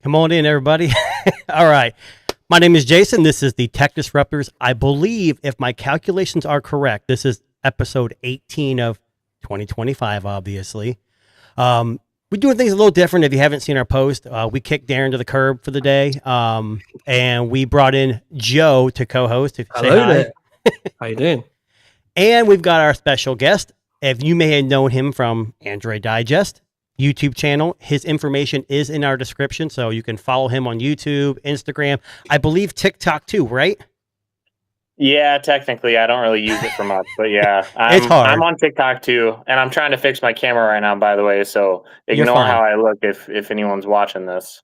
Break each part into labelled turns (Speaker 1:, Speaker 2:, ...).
Speaker 1: Come on in, everybody. All right. My name is Jason. This is the Tech Disruptors. I believe, if my calculations are correct, this is episode 18 of 2025, obviously. We're doing things a little different. If you haven't seen our post, we kicked Darren to the curb for the day, and we brought in Joe to co-host. To
Speaker 2: Hello
Speaker 1: say hi.
Speaker 2: there. How you doing?
Speaker 1: And we've got our special guest. If you may have known him from Android Digest YouTube channel, his information is in our description, so you can follow him on YouTube, Instagram, I believe TikTok too, right?
Speaker 3: Yeah, technically, I don't really use it for much, but yeah,
Speaker 1: It's hard.
Speaker 3: I'm on TikTok too, and I'm trying to fix my camera right now, by the way. So ignore how I look if anyone's watching this.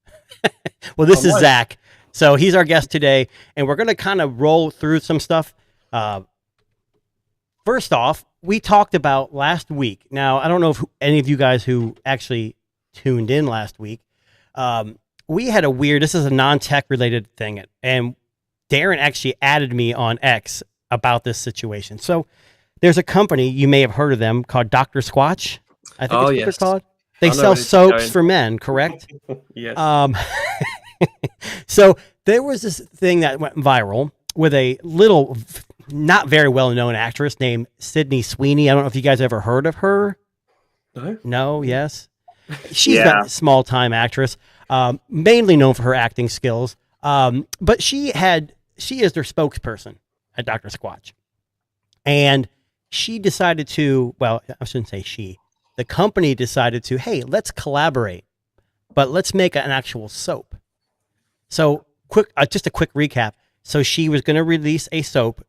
Speaker 1: Well, this is Zach, so he's our guest today, and we're going to kind of roll through some stuff. First off, we talked about last week. Now, I don't know if any of you guys who actually tuned in last week, we had this is a non-tech related thing, and Darren actually added me on X about this situation. So there's a company, you may have heard of them, called Dr. Squatch. I think that's what they're called. They sell soaps for men, correct?
Speaker 2: Yes.
Speaker 1: So there was this thing that went viral with a little, not very well-known actress named Sydney Sweeney. I don't know if you guys ever heard of her.
Speaker 2: No?
Speaker 1: No? Yes? She's a small-time actress, mainly known for her acting skills. But she is their spokesperson at Dr. Squatch. And she decided to, well, I shouldn't say she. The company decided to, hey, let's collaborate, but let's make an actual soap. So just a quick recap. So she was going to release a soap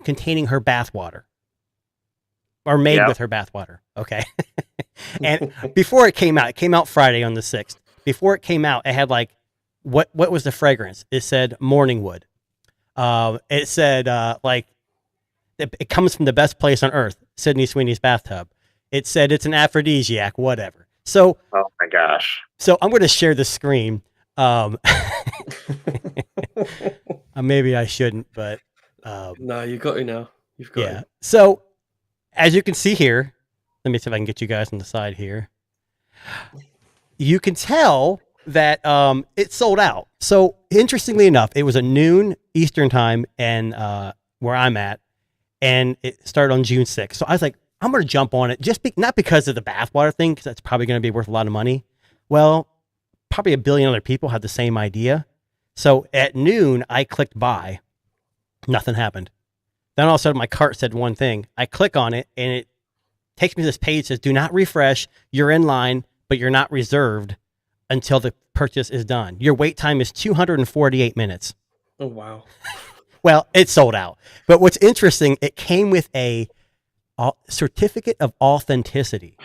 Speaker 1: containing her bathwater, or made with her bathwater. Okay. And before it came out Friday on the 6th. Before it came out, it had like, what was the fragrance? It said morning wood. It said it comes from the best place on earth, Sydney Sweeney's bathtub. It said it's an aphrodisiac, whatever. So,
Speaker 3: oh my gosh.
Speaker 1: So I'm going to share the screen. Maybe I shouldn't, but
Speaker 2: no, you got it now. You've got it.
Speaker 1: So as you can see here, let me see if I can get you guys on the side here. You can tell that it sold out. So interestingly enough, it was at noon Eastern time, and where I'm at, and it started on June 6th. So I was like, I'm going to jump on it, not because of the bathwater thing, because that's probably going to be worth a lot of money. Well, probably a billion other people had the same idea. So at noon, I clicked buy. Nothing happened. Then all of a sudden, my cart said one thing. I click on it, and it takes me to this page that says, do not refresh. You're in line, but you're not reserved until the purchase is done. Your wait time is 248 minutes.
Speaker 2: Oh, wow.
Speaker 1: Well, it sold out. But what's interesting, it came with a certificate of authenticity.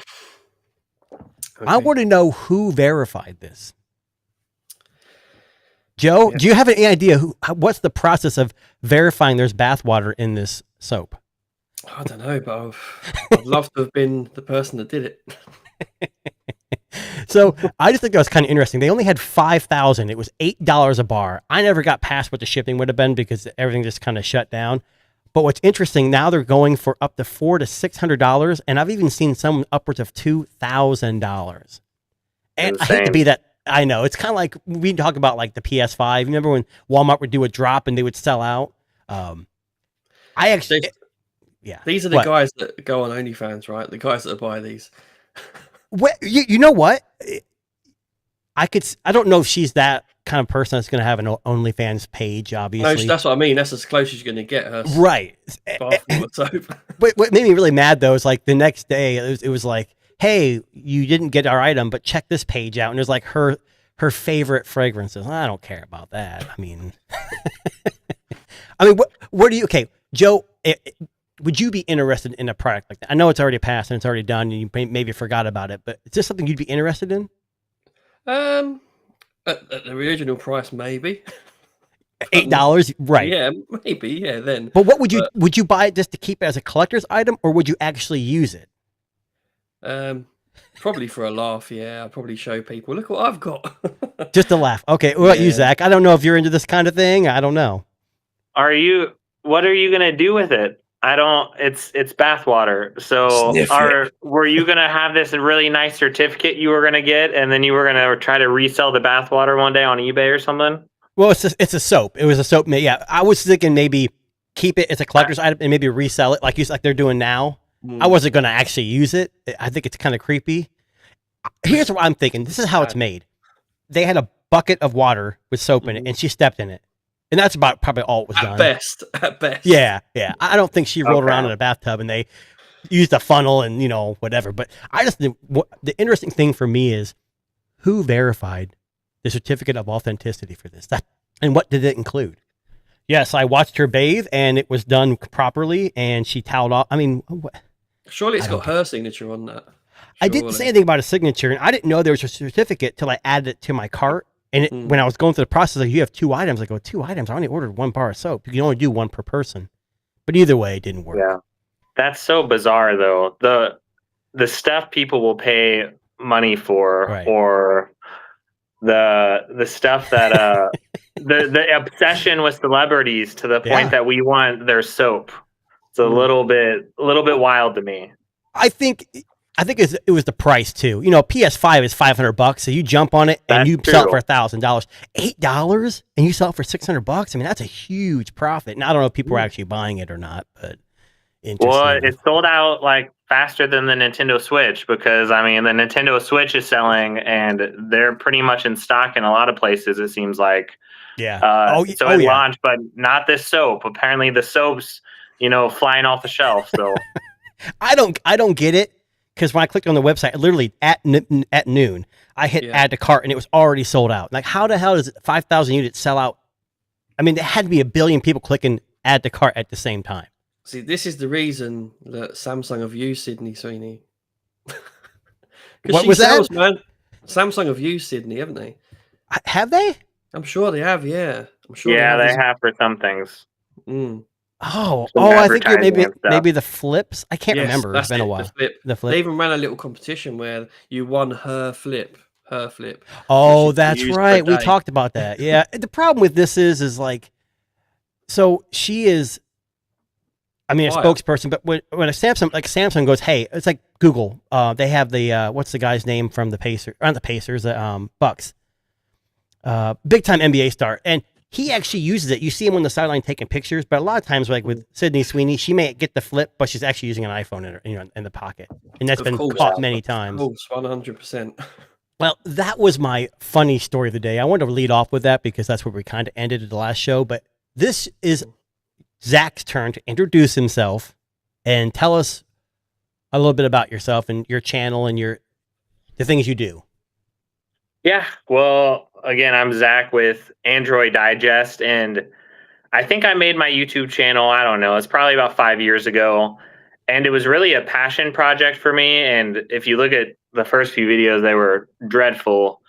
Speaker 1: Okay. I want to know who verified this. Joe, do you have any idea what's the process of verifying there's bathwater in this soap?
Speaker 2: I don't know, but I'd love to have been the person that did it.
Speaker 1: So I just think that was kind of interesting. They only had 5,000. It was $8 a bar. I never got past what the shipping would have been because everything just kind of shut down. But what's interesting, now they're going for up to $400 to $600, and I've even seen some upwards of $2,000. And I hate to be that. I know, it's kind of like we talk about like the PS5. Remember when Walmart would do a drop and they would sell out?
Speaker 2: These are the guys that go on OnlyFans, right? The guys that buy these.
Speaker 1: You know what? I don't know if she's that kind of person that's going to have an OnlyFans page, obviously.
Speaker 2: No, that's what I mean. That's as close as you're going to get her.
Speaker 1: Right.
Speaker 2: Soap.
Speaker 1: But what made me really mad, though, is like the next day, it was like, hey, you didn't get our item, but check this page out. And there's like her favorite fragrances. I don't care about that. I mean, what do you, okay, Joe, would you be interested in a product like that? I know it's already passed and it's already done and you maybe forgot about it, but is this something you'd be interested in?
Speaker 2: At the original price, maybe.
Speaker 1: $8, right?
Speaker 2: Yeah, maybe. Yeah, then.
Speaker 1: But what would you buy it just to keep it as a collector's item, or would you actually use it?
Speaker 2: Probably for a laugh. Yeah, I'll probably show people. Look what I've got.
Speaker 1: Just a laugh. Okay. What about you, Zach? I don't know if you're into this kind of thing. I don't know.
Speaker 3: What are you gonna do with it? I don't. It's bathwater. So, were you gonna have this really nice certificate you were gonna get, and then you were gonna try to resell the bathwater one day on eBay or something?
Speaker 1: Well, it's a soap. It was a soap. Yeah, I was thinking maybe keep it as a collector's item and maybe resell it like they're doing now. I wasn't gonna actually use it. I think it's kind of creepy. Here's what I'm thinking. This is how it's made. They had a bucket of water with soap in it, and she stepped in it. And that's about probably all it was done.
Speaker 2: At best.
Speaker 1: Yeah. I don't think she rolled around in a bathtub and they used a funnel and, whatever. But I just think the interesting thing for me is who verified the certificate of authenticity for this? And what did it include? Yes, I watched her bathe and it was done properly and she toweled off. I mean,
Speaker 2: surely it's got her signature on that.
Speaker 1: I didn't say anything about a signature, and I didn't know there was a certificate till I added it to my cart. And when I was going through the process, like, you have 2 items. I go, 2 items? I only ordered 1 bar of soap. You can only do 1 per person. But either way, it didn't work.
Speaker 3: Yeah. That's so bizarre, though. The stuff people will pay money for, right, or the stuff that the obsession with celebrities to the point that we want their soap. It's a little bit wild to me.
Speaker 1: I think it was the price too. PS5 is $500, so you jump on it and you sell it for $1,000. $8 and you sell it for $600. I mean, that's a huge profit. And I don't know if people are actually buying it or not, but interesting.
Speaker 3: Well, it sold out like faster than the Nintendo Switch because I mean the Nintendo Switch is selling and they're pretty much in stock in a lot of places. It seems like.
Speaker 1: Yeah.
Speaker 3: So it launched, but not this soap. Apparently, the soap's flying off the shelf. So
Speaker 1: I don't get it. Because when I clicked on the website, literally at noon, I hit add to cart and it was already sold out. Like, how the hell does 5,000 units sell out? I mean, there had to be 1 billion people clicking add to cart at the same time.
Speaker 2: See, this is the reason that Samsung have used Sydney Sweeney.
Speaker 1: What was that?
Speaker 2: Man. Samsung have used Sydney, haven't they?
Speaker 1: Have they?
Speaker 2: I'm sure they have, yeah. I'm sure
Speaker 3: they have for some things.
Speaker 1: I think maybe the flips. I can't remember. It's been a while. The flip.
Speaker 2: They even ran a little competition where you won her flip.
Speaker 1: Oh, that's right. We talked about that. Yeah. The problem with this is like, so she is, I mean, a spokesperson, but when a Samsung goes, hey, it's like Google. They have the what's the guy's name from the Pacers? Aren't the Pacers? Bucks. Big time NBA star, and he actually uses it. You see him on the sideline taking pictures, but a lot of times, like with Sydney Sweeney, she may get the flip, but she's actually using an iPhone in the pocket, and that's been caught many times.
Speaker 2: 100%.
Speaker 1: Well, that was my funny story of the day. I wanted to lead off with that because that's where we kind of ended the last show. But this is Zach's turn to introduce himself and tell us a little bit about yourself and your channel and the things you do.
Speaker 3: Yeah, well, again, I'm Zach with Android Digest, and I think I made my YouTube channel, I don't know, it's probably about 5 years ago, and it was really a passion project for me, and if you look at the first few videos, they were dreadful.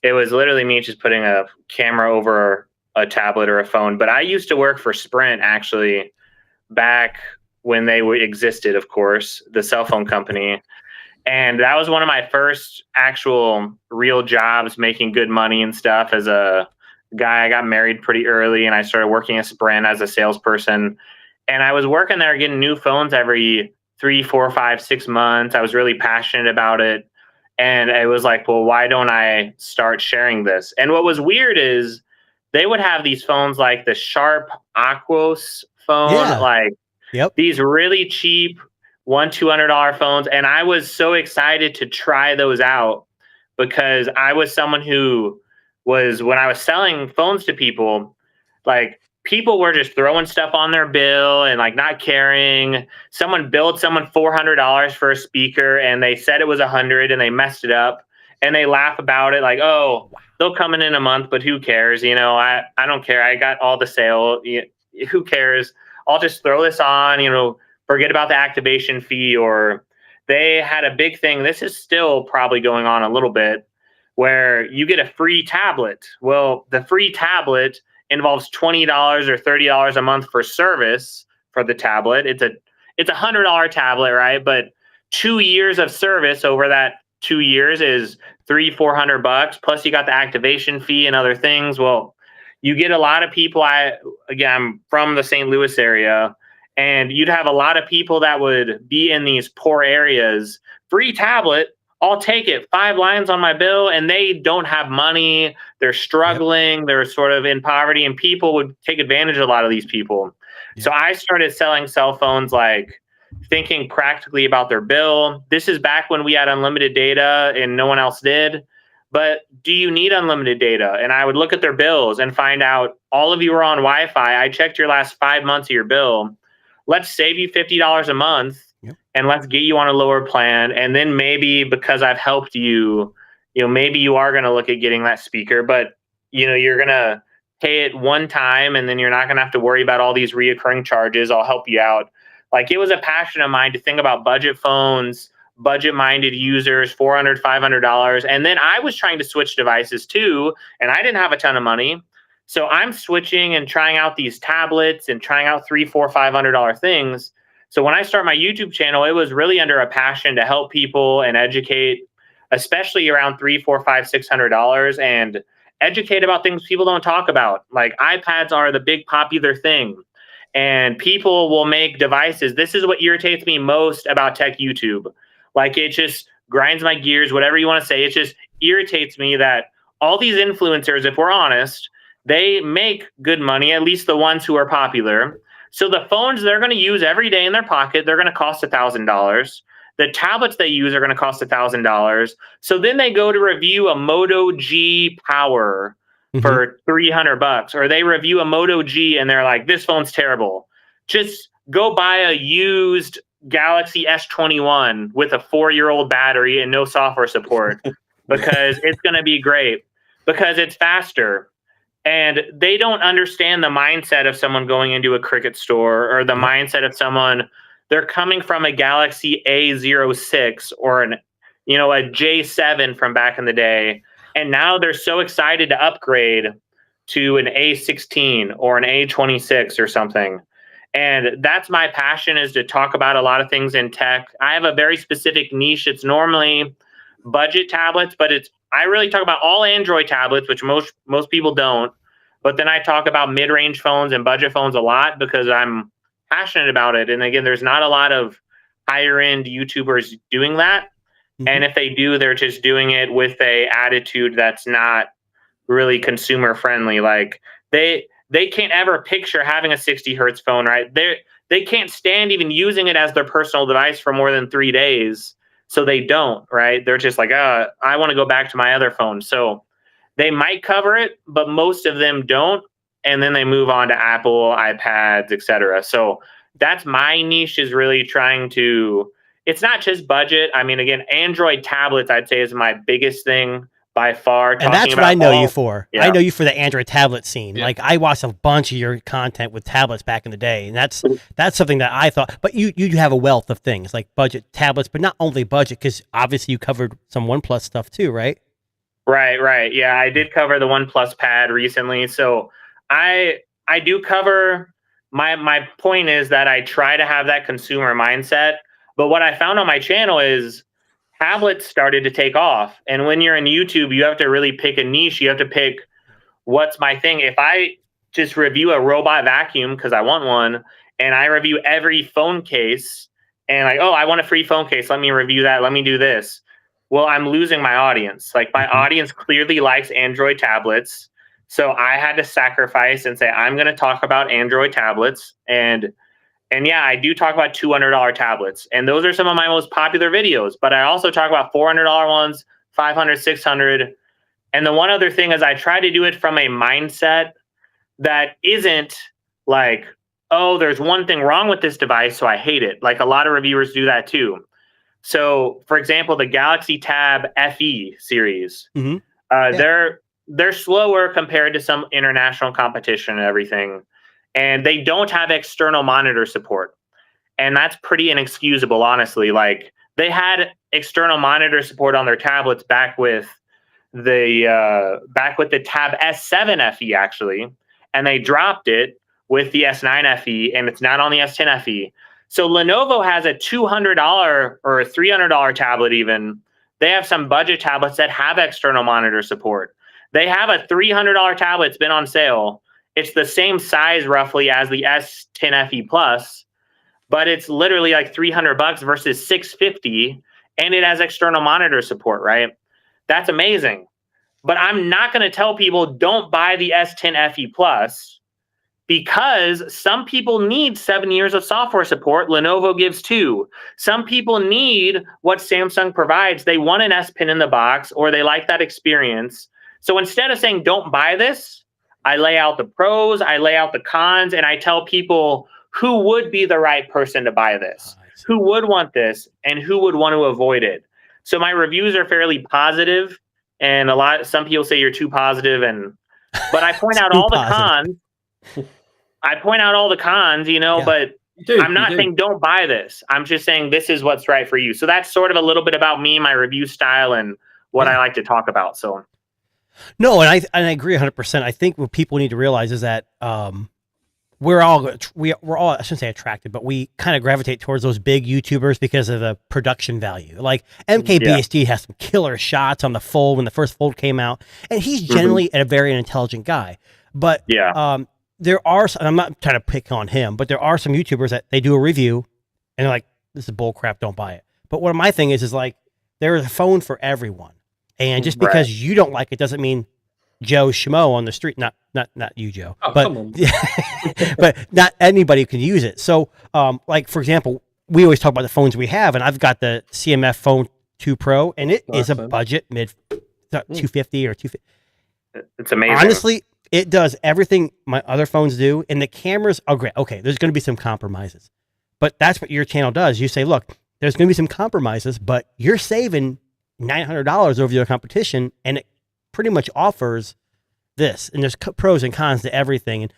Speaker 3: It was literally me just putting a camera over a tablet or a phone, but I used to work for Sprint, actually, back when they existed, of course, the cell phone company. And that was one of my first actual real jobs, making good money and stuff. As a guy, I got married pretty early and I started working at Sprint as a salesperson. And I was working there getting new phones every 3, 4, 5, 6 months. I was really passionate about it. And it was like, well, why don't I start sharing this? And what was weird is they would have these phones like the Sharp Aquos phone, these really cheap $100-$200 phones, and I was so excited to try those out because I was someone who was, when I was selling phones to people, like people were just throwing stuff on their bill and like not caring. Someone billed someone $400 for a speaker and they said it was $100 and they messed it up and they laugh about it like, oh, they'll come in a month, but who cares? I don't care. I got all the sale. Who cares? I'll just throw this on, forget about the activation fee. Or they had a big thing. This is still probably going on a little bit where you get a free tablet. Well, the free tablet involves $20 or $30 a month for service for the tablet. It's a $100 tablet, right? But 2 years of service over that 2 years is $300-$400. Plus you got the activation fee and other things. Well, you get a lot of people. I'm from the St. Louis area. And you'd have a lot of people that would be in these poor areas. Free tablet, I'll take it. 5 lines on my bill, and they don't have money. They're struggling. Yep. They're sort of in poverty, and people would take advantage of a lot of these people. Yep. So I started selling cell phones, like thinking practically about their bill. This is back when we had unlimited data and no one else did. But do you need unlimited data? And I would look at their bills and find out all of you are on Wi-Fi. I checked your last 5 months of your bill. Let's save you $50 a month, and let's get you on a lower plan. And then maybe because I've helped you, maybe you are going to look at getting that speaker, but you're going to pay it one time, and then you're not going to have to worry about all these reoccurring charges. I'll help you out. Like, it was a passion of mine to think about budget phones, budget-minded users, $400, $500. And then I was trying to switch devices too, and I didn't have a ton of money. So I'm switching and trying out these tablets and trying out $300, $400, $500 things. So when I start my YouTube channel, it was really under a passion to help people and educate, especially around $300, $400, $500, $600, and educate about things people don't talk about. Like, iPads are the big popular thing, and people will make devices. This is what irritates me most about tech YouTube. Like, it just grinds my gears, whatever you want to say. It just irritates me that all these influencers, if we're honest, they make good money, at least the ones who are popular. So the phones they're going to use every day in their pocket, they're going to cost $1,000. The tablets they use are going to cost $1,000. So then they go to review a Moto G Power for $300, or they review a Moto G and they're like, this phone's terrible. Just go buy a used Galaxy S21 with a 4-year-old battery and no software support because it's going to be great because it's faster. And they don't understand the mindset of someone going into a Cricket store, or the mindset of someone, they're coming from a Galaxy A06 or a J7 from back in the day. And now they're so excited to upgrade to an A16 or an A26 or something. And that's my passion, is to talk about a lot of things in tech. I have a very specific niche. It's normally budget tablets, but I really talk about all Android tablets, which most people don't. But then I talk about mid-range phones and budget phones a lot because I'm passionate about it. And again, there's not a lot of higher-end YouTubers doing that. And if they do, they're just doing it with a attitude that's not really consumer friendly. Like, they can't ever picture having a 60 hertz phone, right? They can't stand even using it as their personal device for more than 3 days. So they don't, right? They're just like, I want to go back to my other phone. So they might cover it, but most of them don't. And then they move on to Apple, iPads, etc. So that's my niche, is really trying to, it's not just budget. I mean, again, Android tablets, I'd say, is my biggest thing by far.
Speaker 1: And that's what I know you for. Yeah. I know you for the Android tablet scene. Yeah. Like, I watched a bunch of your content with tablets back in the day, and that's something that I thought. But you have a wealth of things like budget tablets, but not only budget, because obviously you covered some OnePlus stuff too, right?
Speaker 3: Right. Yeah, I did cover the OnePlus Pad recently. So I do cover. My point is that I try to have that consumer mindset. But what I found on my channel is tablets started to take off. And when you're in YouTube, you have to really pick a niche. You have to pick what's my thing. If I just review a robot vacuum because I want one, and I review every phone case, and like, I want a free phone case, let me review that, let me do this. Well, I'm losing my audience. Like, my audience clearly likes Android tablets. So I had to sacrifice and say, I'm going to talk about Android tablets. And yeah, I do talk about $200 tablets. And those are some of my most popular videos. But I also talk about $400 ones, $500, $600. And the one other thing is, I try to do it from a mindset that isn't like, there's one thing wrong with this device, so I hate it. Like, a lot of reviewers do that too. So, for example, the Galaxy Tab FE series, they're slower compared to some international competition and everything. And they don't have external monitor support. And that's pretty inexcusable, honestly. Like, they had external monitor support on their tablets back with the Tab S7 FE, actually. And they dropped it with the S9 FE, and it's not on the S10 FE. So Lenovo has a $200 or a $300 tablet even. They have some budget tablets that have external monitor support. They have a $300 tablet. It's been on sale. It's the same size roughly as the S10 FE Plus, but it's literally like $300 versus $650, and it has external monitor support, right? That's amazing. But I'm not going to tell people don't buy the S10 FE Plus, because some people need 7 years of software support. Lenovo gives 2. Some people need what Samsung provides. They want an S Pen in the box, or they like that experience. So instead of saying don't buy this, I lay out the pros, I lay out the cons, and I tell people who would be the right person to buy this, who would want this, and who would want to avoid it. So my reviews are fairly positive, and some people say you're too positive, but I point out all the cons. I point out all the cons, but I'm not saying don't buy this. I'm just saying this is what's right for you. So that's sort of a little bit about me, my review style, and what I like to talk about. So,
Speaker 1: no, and I agree 100%. I think what people need to realize is that we're all I shouldn't say attracted, but we kind of gravitate towards those big YouTubers because of the production value. Like MKBHD has some killer shots on the Fold when the first Fold came out, and he's generally a very intelligent guy. But there are, I'm not trying to pick on him, but there are some YouTubers that they do a review and they're like, this is bull crap, don't buy it. But what my thing is like, there is a phone for everyone. And just because you don't like it doesn't mean Joe Schmo on the street, not you, Joe, but not anybody can use it. So like, for example, we always talk about the phones we have, and I've got the CMF Phone 2 Pro, and it is a budget mid 250 or 250.
Speaker 3: It's amazing.
Speaker 1: Honestly, it does everything my other phones do, and the cameras are great. Okay, there's going to be some compromises, but that's what your channel does. You say, look, there's going to be some compromises, but you're saving $900 over your competition, and it pretty much offers this. And there's pros and cons to everything, and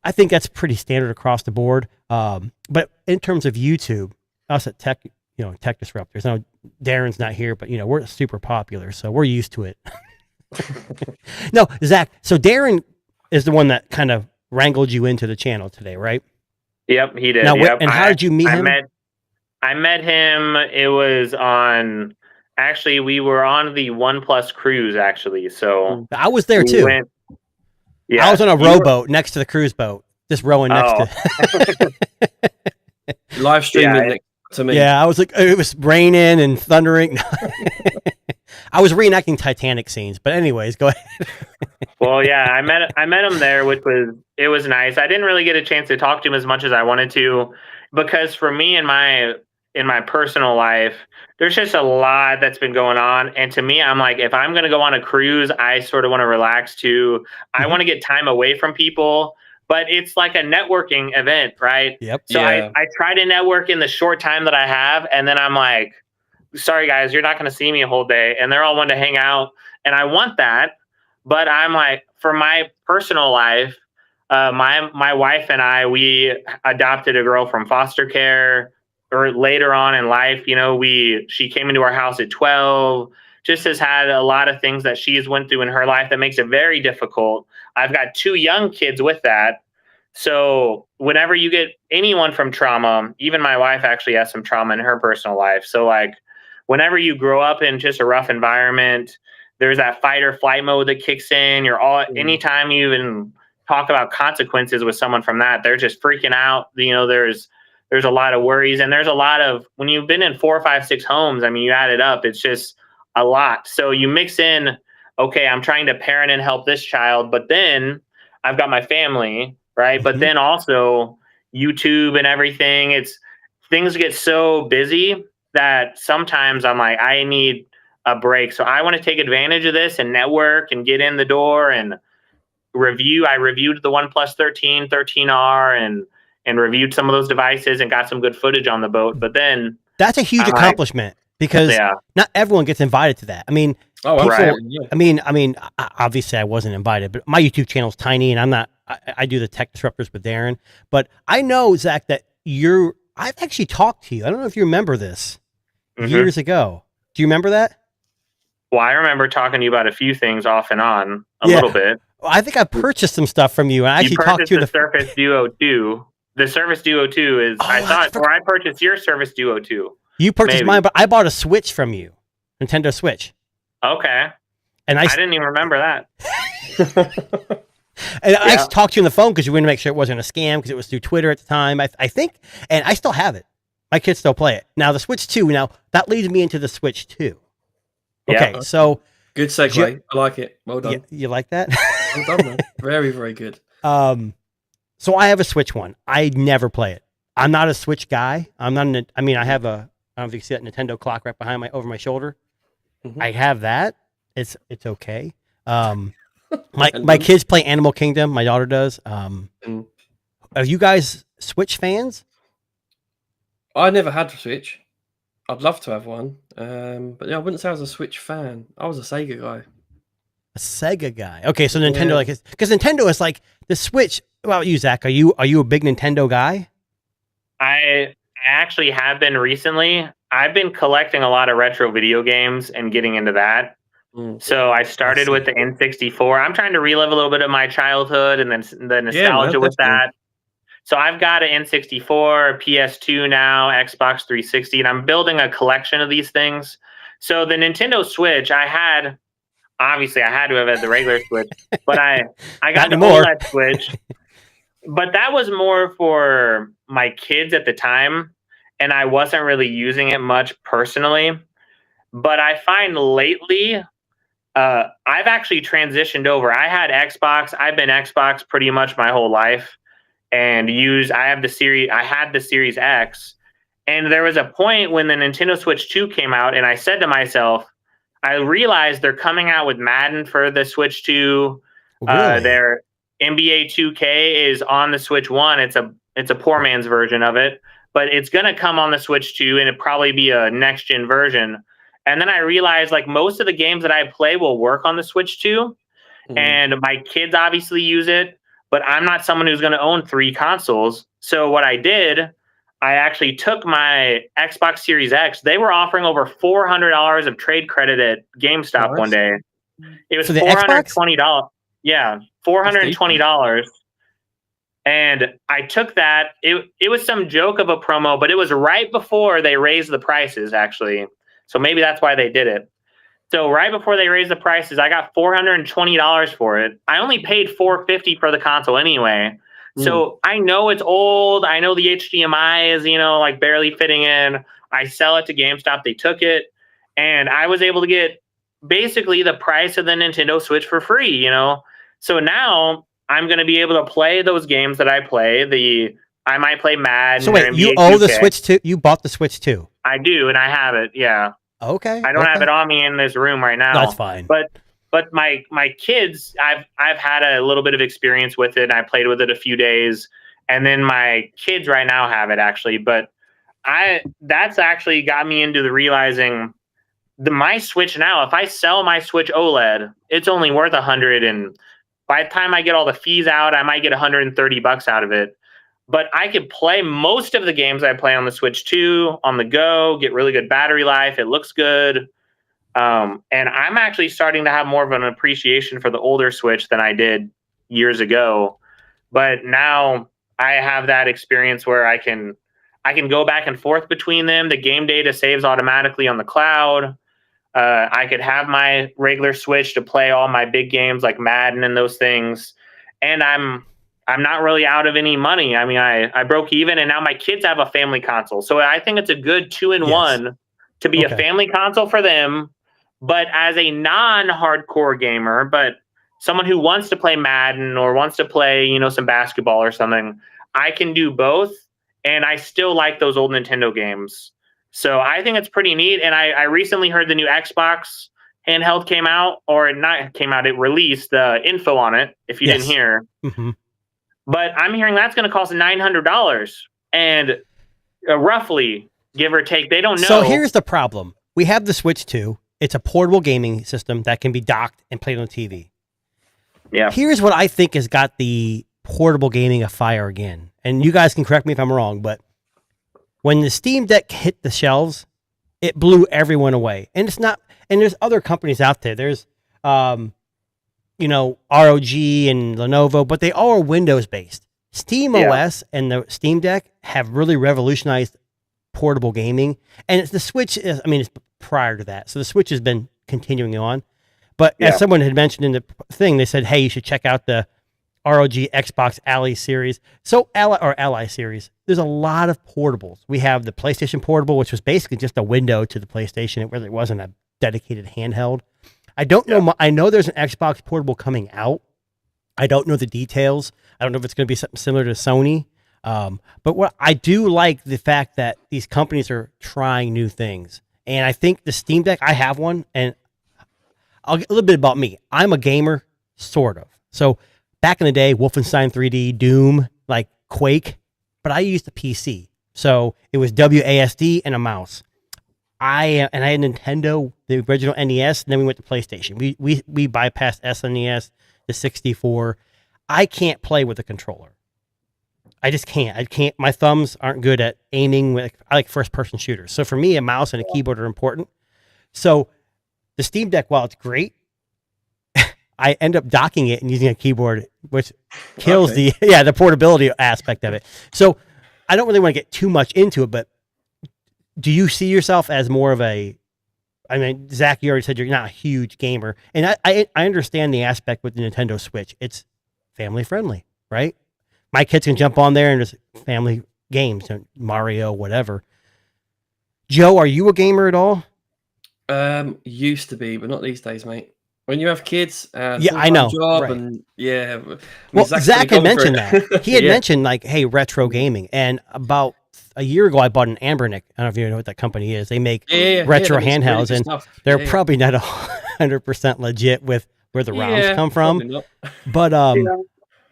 Speaker 1: I think that's pretty standard across the board. But in terms of YouTube, us at Tech Disruptors, I know Darren's not here, but we're super popular, so we're used to it. No, Zach. So Darren is the one that kind of wrangled you into the channel today, right?
Speaker 3: Yep, he did.
Speaker 1: Now, and how did you meet him?
Speaker 3: I met him. It was on. Actually, we were on the OnePlus cruise. Actually, so
Speaker 1: I was there too. I was on a rowboat next to the cruise boat, just rowing next to.
Speaker 2: Live streaming next to me.
Speaker 1: Yeah, I was like, it was raining and thundering. I was reenacting Titanic scenes, but anyways, go ahead.
Speaker 3: Well, yeah, I met him there, which was nice. I didn't really get a chance to talk to him as much as I wanted to, because for me in my personal life, there's just a lot that's been going on. And to me, I'm like, if I'm going to go on a cruise, I sort of want to relax too. I want to get time away from people, but it's like a networking event, right?
Speaker 1: Yep.
Speaker 3: So I try to network in the short time that I have. And then I'm like, sorry guys, you're not going to see me a whole day. And they're all wanting to hang out. And I want that. But I'm like, for my personal life, my wife and I, we adopted a girl from foster care, or later on in life. She came into our house at 12, just has had a lot of things that she's went through in her life that makes it very difficult. I've got 2 young kids with that. So whenever you get anyone from trauma, even my wife actually has some trauma in her personal life. So like, whenever you grow up in just a rough environment, there's that fight or flight mode that kicks in. Anytime you even talk about consequences with someone from that, they're just freaking out. There's a lot of worries, and there's a lot of, when you've been in 4, 5, 6 homes, I mean, you add it up, it's just a lot. So you mix in, okay, I'm trying to parent and help this child, but then I've got my family, right? But then also YouTube and everything, things get so busy that sometimes I'm like, I need a break. So I want to take advantage of this and network and get in the door and review. I reviewed the OnePlus 13, 13R, and reviewed some of those devices and got some good footage on the boat. But then
Speaker 1: that's a huge accomplishment, because not everyone gets invited to that. I mean, obviously I wasn't invited, but my YouTube channel is tiny, and I do the Tech Disruptors with Darren. But I know, Zach, that I've actually talked to you. I don't know if you remember this years ago. Do you remember that?
Speaker 3: Well, I remember talking to you about a few things off and on a little bit.
Speaker 1: Well, I think I purchased some stuff from you, and I actually talked to you.
Speaker 3: The Surface Duo 2. The Surface Duo 2 is, I purchased your Surface Duo 2.
Speaker 1: You purchased mine, but I bought a Switch from you, Nintendo Switch.
Speaker 3: Okay.
Speaker 1: And I
Speaker 3: didn't even remember that.
Speaker 1: And I talked to you on the phone because you wanted to make sure it wasn't a scam because it was through Twitter at the time, I think. And I still have it. My kids still play it. Now, the Switch 2, that leads me into the Switch 2. Okay, so...
Speaker 2: Good segue. I like it. Well done.
Speaker 1: You like that?
Speaker 2: Well done, man. Very, very good.
Speaker 1: So I have a Switch 1. I never play it. I'm not a Switch guy. I have I don't know if you can see that Nintendo clock right behind over my shoulder. Mm-hmm. I have that. It's okay. My kids play Animal Kingdom. My daughter does. Are you guys Switch fans?
Speaker 2: I never had a Switch. I'd love to have one. But yeah, I wouldn't say I was a Switch fan. I was a Sega guy.
Speaker 1: A Sega guy. Okay, so Nintendo, because Nintendo is like the Switch. Well, you, Zach, are you a big Nintendo guy?
Speaker 3: I actually have been recently. I've been collecting a lot of retro video games and getting into that. So I started with the N64. I'm trying to relive a little bit of my childhood and then the nostalgia with that. So I've got an N64, PS2 now, Xbox 360, and I'm building a collection of these things. So the Nintendo Switch, obviously I had to have had the regular Switch, but I got the OLED Switch. But that was more for my kids at the time, and I wasn't really using it much personally. But I find lately, I've actually transitioned over. I had Xbox. I've been Xbox pretty much my whole life. And I had the Series X, and there was a point when the Nintendo Switch 2 came out, and I said to myself, I realized they're coming out with Madden for the Switch 2.
Speaker 1: Really?
Speaker 3: Their NBA 2K is on the Switch 1. It's a poor man's version of it, but it's gonna come on the Switch 2, and it'd probably be a next gen version. And then I realized like most of the games that I play will work on the Switch 2, and my kids obviously use it. But I'm not someone who's going to own 3 consoles. So what I did, I actually took my Xbox Series X. They were offering over $400 of trade credit at GameStop one day. It was $420. Yeah, $420. And I took that. It was some joke of a promo, but it was right before they raised the prices, actually. So maybe that's why they did it. So right before they raised the prices, I got $420 for it. I only paid $450 for the console anyway. So I know it's old. I know the HDMI is, like barely fitting in. I sell it to GameStop. They took it. And I was able to get basically the price of the Nintendo Switch for free, So now I'm going to be able to play those games that I play. I might play Madden.
Speaker 1: So wait, you own the Switch 2? You bought the Switch 2?
Speaker 3: I do, and I have it, yeah.
Speaker 1: Okay.
Speaker 3: I don't have it on me in this room right now.
Speaker 1: That's fine.
Speaker 3: But my kids, I've had a little bit of experience with it. I played with it a few days, and then my kids right now have it actually. But that's actually got me into the realizing my Switch now. If I sell my Switch OLED, it's only worth $100, and by the time I get all the fees out, I might get $130 out of it. But I could play most of the games I play on the Switch 2 on the go, get really good battery life. It looks good. And I'm actually starting to have more of an appreciation for the older Switch than I did years ago. But now I have that experience where I can go back and forth between them. The game data saves automatically on the cloud. I could have my regular Switch to play all my big games like Madden and those things. And I'm not really out of any money. I mean, I broke even, and now my kids have a family console. So I think it's a good 2-in-1 to be a family console for them, but as a non-hardcore gamer, but someone who wants to play Madden or wants to play, some basketball or something, I can do both, and I still like those old Nintendo games. So I think it's pretty neat, and I recently heard the new Xbox handheld came out, or not came out, it released the info on it, if you didn't hear.
Speaker 1: Mm-hmm.
Speaker 3: But I'm hearing that's going to cost $900, and roughly, give or take, they don't know.
Speaker 1: So here's the problem. We have the Switch 2. It's a portable gaming system that can be docked and played on the TV.
Speaker 3: Yeah.
Speaker 1: Here's what I think has got the portable gaming afire again. And you guys can correct me if I'm wrong, but when the Steam Deck hit the shelves, it blew everyone away. And it's not, and there's other companies out there. There's, ROG and Lenovo, but they all are Windows based. Steam OS and the Steam Deck have really revolutionized portable gaming. And the Switch is, it's prior to that. So the Switch has been continuing on. But as someone had mentioned in the thing, they said, hey, you should check out the ROG Xbox Ally series. So Ally series. There's a lot of portables. We have the PlayStation Portable, which was basically just a window to the PlayStation. It really wasn't a dedicated handheld. I don't know. I know there's an Xbox Portable coming out. I don't know the details. I don't know if it's going to be something similar to Sony. But what I do like the fact that these companies are trying new things. And I think the Steam Deck, I have one, and I'll get a little bit about me. I'm a gamer, sort of. So back in the day, Wolfenstein 3D, Doom, like Quake, but I used a PC. So it was WASD and a mouse. I had Nintendo, the original NES, and then we went to PlayStation. We bypassed SNES, the 64. I can't play with a controller. I just can't. I can't. My thumbs aren't good at aiming. I like first-person shooters. So for me, a mouse and a keyboard are important. So the Steam Deck, while it's great, I end up docking it and using a keyboard, which kills the portability aspect of it. So I don't really want to get too much into it, but do you see yourself as more of a, I mean, Zach, you already said you're not a huge gamer, and I understand the aspect with the Nintendo Switch. It's family friendly, right? My kids can jump on there and just family games, Mario, whatever. Joe, are you a gamer at all?
Speaker 2: Used to be, but not these days, mate. When you have kids,
Speaker 1: I know.
Speaker 2: Job
Speaker 1: right.
Speaker 2: And I mean,
Speaker 1: well, Zach had mentioned that. He had mentioned like, hey, retro gaming, and about a year ago, I bought an Ambernick. I don't know if you know what that company is. They make retro handhelds, and they're probably not 100% legit with where the ROMs come from. But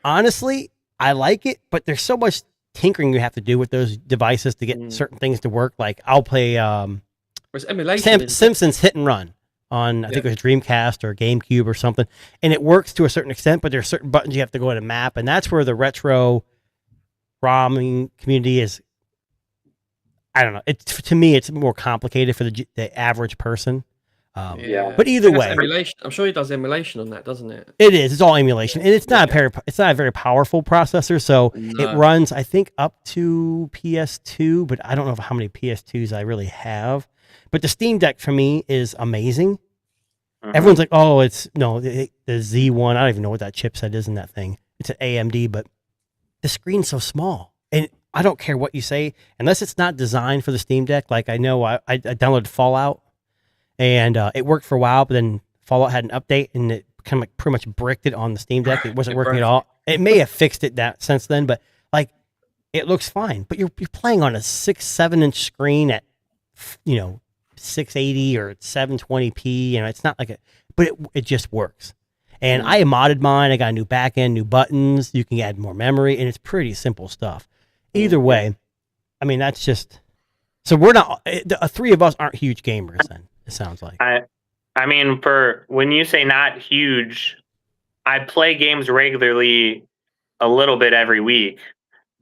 Speaker 1: honestly, I like it. But there's so much tinkering you have to do with those devices to get certain things to work. Like I'll play Simpsons Hit and Run on, I think it was Dreamcast or GameCube or something, and it works to a certain extent. But there's certain buttons you have to go in a map, and that's where the retro ROMing community is. I don't know. To me, it's more complicated for the average person. But either way,
Speaker 2: emulation. I'm sure he does emulation on that, doesn't it?
Speaker 1: It is. It's all emulation, and it's not a very powerful processor. So it runs, I think, up to PS2, but I don't know how many PS2s I really have. But the Steam Deck for me is amazing. Everyone's like, "Oh, it's the Z1." I don't even know what that chipset is in that thing. It's an AMD, but the screen's so small, and I don't care what you say, unless it's not designed for the Steam Deck. Like I know I downloaded Fallout, and it worked for a while, but then Fallout had an update, and it kind of like pretty much bricked it on the Steam Deck. It wasn't working at all. It may have fixed it since then, but like it looks fine. But you're playing on a 6-7 inch screen at 680 or 720p. It's not like but it just works. And I modded mine. I got a new back end, new buttons. You can add more memory, and it's pretty simple stuff. Either way, I mean, that's just, so we're not, the three of us aren't huge gamers then, it sounds like.
Speaker 3: I mean, for when you say not huge, I play games regularly a little bit every week.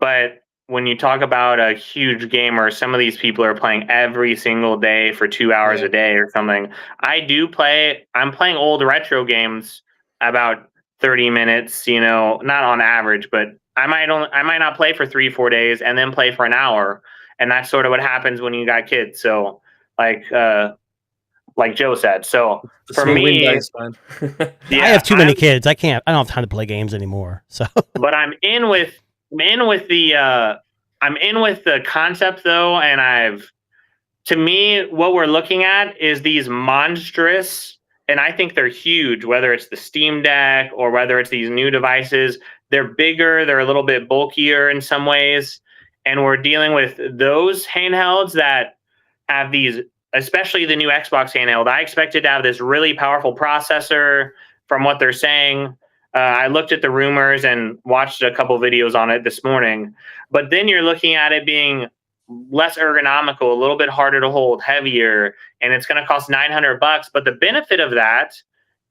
Speaker 3: But when you talk about a huge gamer, some of these people are playing every single day for 2 hours a day or something. I'm playing old retro games about 30 minutes, not on average, but I might not play for 3-4 days and then play for an hour. And that's sort of what happens when you got kids. So like Joe said. So for me,
Speaker 1: I have too many kids. I don't have time to play games anymore. So,
Speaker 3: but I'm in with the concept though. And to me, what we're looking at is these monstrous, and I think they're huge, whether it's the Steam Deck or whether it's these new devices. They're bigger, they're a little bit bulkier in some ways, and we're dealing with those handhelds that have these, especially the new Xbox handheld. I expected to have this really powerful processor from what they're saying. I looked at the rumors and watched a couple videos on it this morning, but then you're looking at it being less ergonomical, a little bit harder to hold, heavier, and it's going to cost $900. But the benefit of that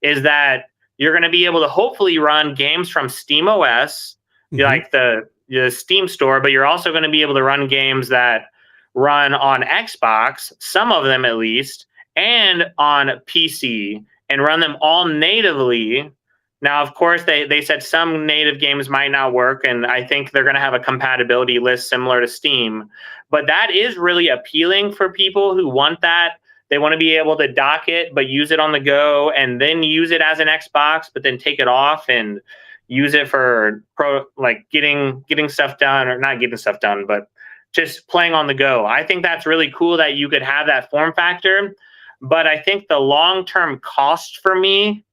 Speaker 3: is that you're going to be able to hopefully run games from SteamOS, like the Steam store, but you're also going to be able to run games that run on Xbox, some of them at least, and on PC, and run them all natively. Now, of course, they said some native games might not work, and I think they're going to have a compatibility list similar to Steam. But that is really appealing for people who want that. They want to be able to dock it, but use it on the go, and then use it as an Xbox, but then take it off and use it for getting stuff done, or not getting stuff done, but just playing on the go. I think that's really cool that you could have that form factor, but I think the long-term cost for me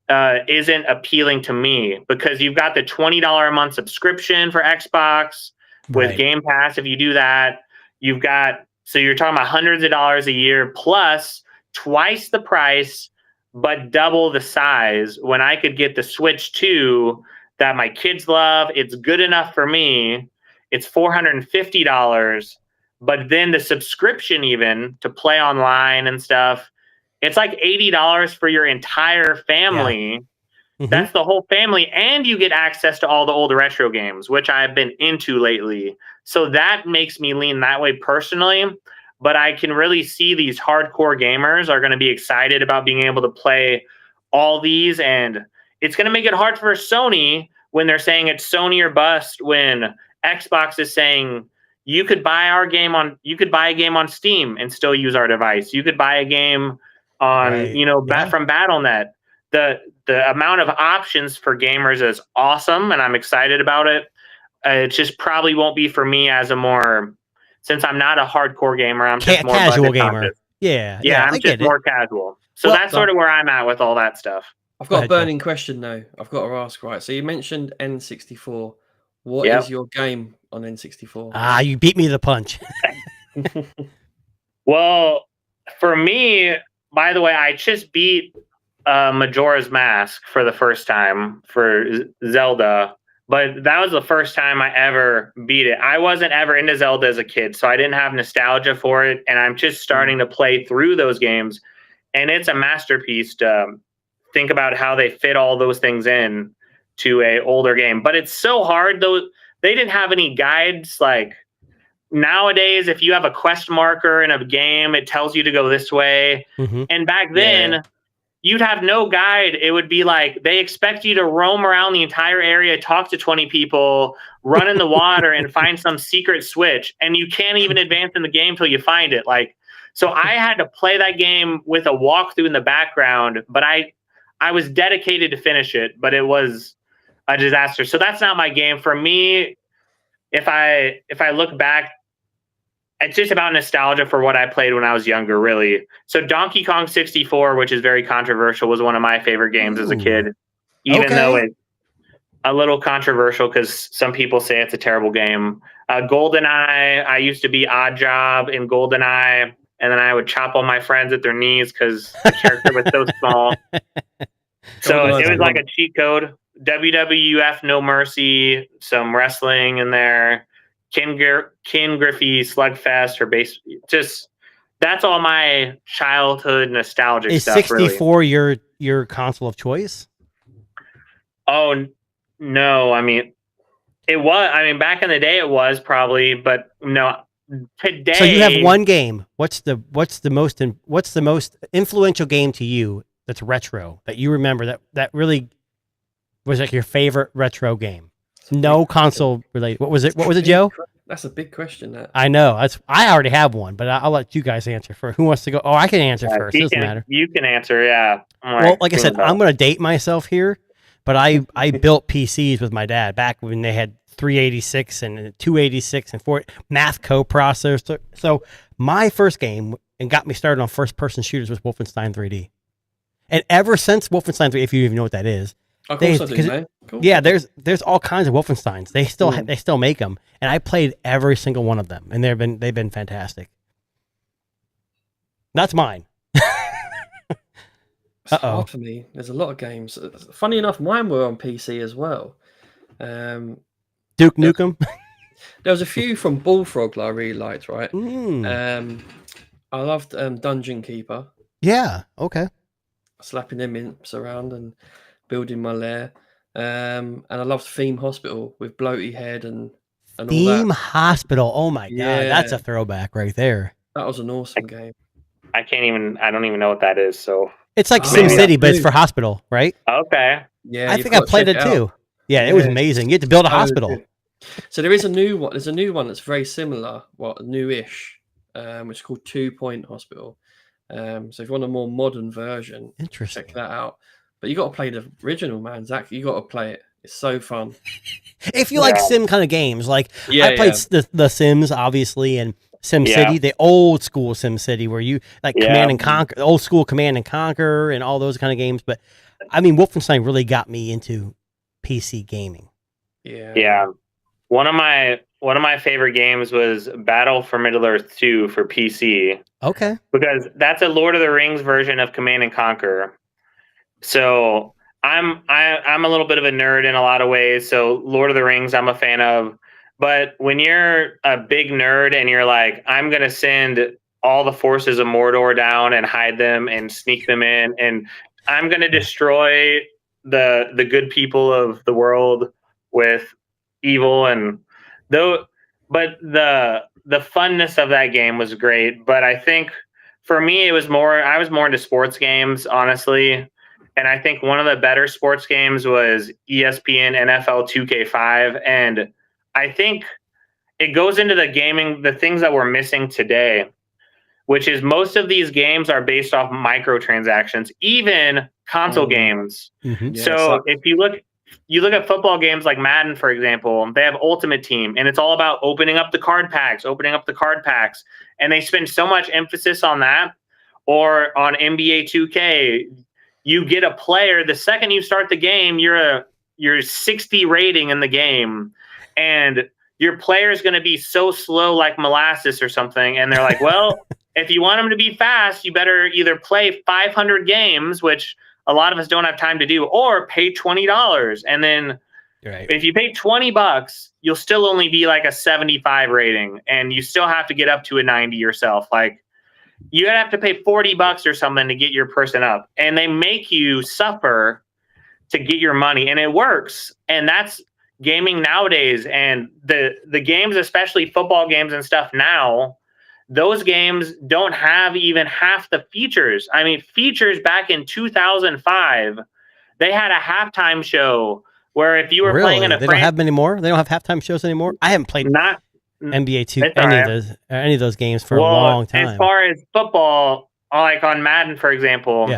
Speaker 3: isn't appealing to me, because you've got the $20 a month subscription for Xbox with Game Pass. If you do that, you've got, so you're talking about hundreds of dollars a year plus twice the price, but double the size, when I could get the Switch 2 that my kids love. It's good enough for me. It's $450, but then the subscription, even to play online and stuff, it's like $80 for your entire family. Yeah. Mm-hmm. That's the whole family, and you get access to all the older retro games, which I've been into lately. So that makes me lean that way personally. But I can really see these hardcore gamers are going to be excited about being able to play all these, and it's going to make it hard for Sony when they're saying it's Sony or bust, when Xbox is saying you could buy a game on Steam and still use our device. You could buy a game on, from BattleNet. The amount of options for gamers is awesome, and I'm excited about it. It just probably won't be for me as a more, since I'm not a hardcore gamer, I'm just more
Speaker 1: casual gamer.
Speaker 3: Conscious.
Speaker 1: Yeah,
Speaker 3: I'm just more casual. So that's sort of where I'm at with all that stuff.
Speaker 2: I've got a burning question though. I've got to ask, right? So you mentioned N64. What is your game on N64?
Speaker 1: You beat me to the punch.
Speaker 3: Well, for me, by the way, I just beat Majora's Mask for the first time for Zelda, but that was the first time I ever beat it. I wasn't ever into Zelda as a kid, so I didn't have nostalgia for it, and I'm just starting to play through those games, and it's a masterpiece to think about how they fit all those things in to a older game. But it's so hard, though. They didn't have any guides. Like nowadays, if you have a quest marker in a game, it tells you to go this way. Mm-hmm. And back then, you'd have no guide. It would be like they expect you to roam around the entire area, talk to 20 people, run in the water, and find some secret switch. And you can't even advance in the game till you find it. So I had to play that game with a walkthrough in the background, but I was dedicated to finish it, but it was a disaster. So that's not my game. For me, if I look back, it's just about nostalgia for what I played when I was younger, really. So Donkey Kong 64, which is very controversial, was one of my favorite games as a kid, even though it's a little controversial because some people say it's a terrible game. GoldenEye, I used to be Oddjob in GoldenEye, and then I would chop all my friends at their knees because the character was so small. So it was like a cheat code. WWF No Mercy, some wrestling in there. Ken Griffey Slugfest, or base. Just that's all my childhood nostalgic stuff.
Speaker 1: Is 64 really your console of choice?
Speaker 3: Oh no, I mean it was. I mean back in the day it was probably, but no. Today.
Speaker 1: So you have one game. What's the most influential game to you that's retro that you remember that really was like your favorite retro game? No console related. What was it? What was it, Joe?
Speaker 2: That's a big question. That
Speaker 1: I know. I already have one, but I'll let you guys answer first. Who wants to go? Oh, I can answer first. It doesn't matter.
Speaker 3: You can answer. Yeah.
Speaker 1: Well, like I said, I'm going to date myself here, but I built PCs with my dad back when they had 386 and 286 and 4 math co-processors. So my first game and got me started on first-person shooters was Wolfenstein 3D. And ever since Wolfenstein 3D, if you even know what that is,
Speaker 2: of course I do, man. Cool.
Speaker 1: Yeah, there's all kinds of Wolfensteins. They still make them, and I played every single one of them, and they've been fantastic. That's mine.
Speaker 2: It's hard for me. There's a lot of games. Funny enough, mine were on PC as well.
Speaker 1: Duke Nukem.
Speaker 2: There was a few from Bullfrog that I really liked. Right. I loved Dungeon Keeper.
Speaker 1: Yeah. Okay.
Speaker 2: Slapping them imps around and building my lair. And I loved Theme Hospital with Bloaty Head and all that.
Speaker 1: Theme Hospital. Oh my God, that's a throwback right there.
Speaker 2: That was an awesome game.
Speaker 3: I don't even know what that is. So
Speaker 1: it's like SimCity, but it's for hospital, right?
Speaker 3: Okay.
Speaker 2: Yeah,
Speaker 1: I think I played it too. Yeah, it was amazing. You had to build a hospital.
Speaker 2: So there is a new one. There's a new one that's very similar. Newish, which is called 2 Point Hospital. So if you want a more modern version, check that out. But you got to play the original, man. Zach, you got to play it. It's so fun.
Speaker 1: If you like sim kind of games, like I played the Sims, obviously, and Sim City, the old school Sim City, where you like Command and Conquer, the old school Command and Conquer, and all those kind of games. But I mean, Wolfenstein really got me into PC gaming.
Speaker 3: Yeah. One of my favorite games was Battle for Middle-earth 2 for PC.
Speaker 1: Okay.
Speaker 3: Because that's a Lord of the Rings version of Command and Conquer. So I'm a little bit of a nerd in a lot of ways. So Lord of the Rings, I'm a fan of. But when you're a big nerd and you're like, I'm gonna send all the forces of Mordor down and hide them and sneak them in, and I'm gonna destroy the good people of the world with evil and though. But the funness of that game was great. But I think for me, I was more into sports games, honestly. And I think one of the better sports games was ESPN NFL 2K5. And I think it goes into the things that we're missing today, which is most of these games are based off microtransactions, even console games.
Speaker 1: Mm-hmm.
Speaker 3: So if you look at football games like Madden, for example, they have Ultimate Team, and it's all about opening up the card packs. And they spend so much emphasis on that. Or on NBA 2K, you get a player, the second you start the game, you're 60 rating in the game, and your player is going to be so slow like molasses or something. And they're like, well, if you want them to be fast, you better either play 500 games, which a lot of us don't have time to do, or pay $20. And then if you pay $20, you'll still only be like a 75 rating, and you still have to get up to a 90 yourself. Like, you have to pay $40 or something to get your person up, and they make you suffer to get your money, and it works. And that's gaming nowadays. And the games, especially football games and stuff now, those games don't have even half the features. I mean, features back in 2005, they had a halftime show where if you were playing in a
Speaker 1: they don't have many more. They don't have halftime shows anymore. I haven't played NBA 2 any of those games for a long time.
Speaker 3: As far as football, like on Madden, for example,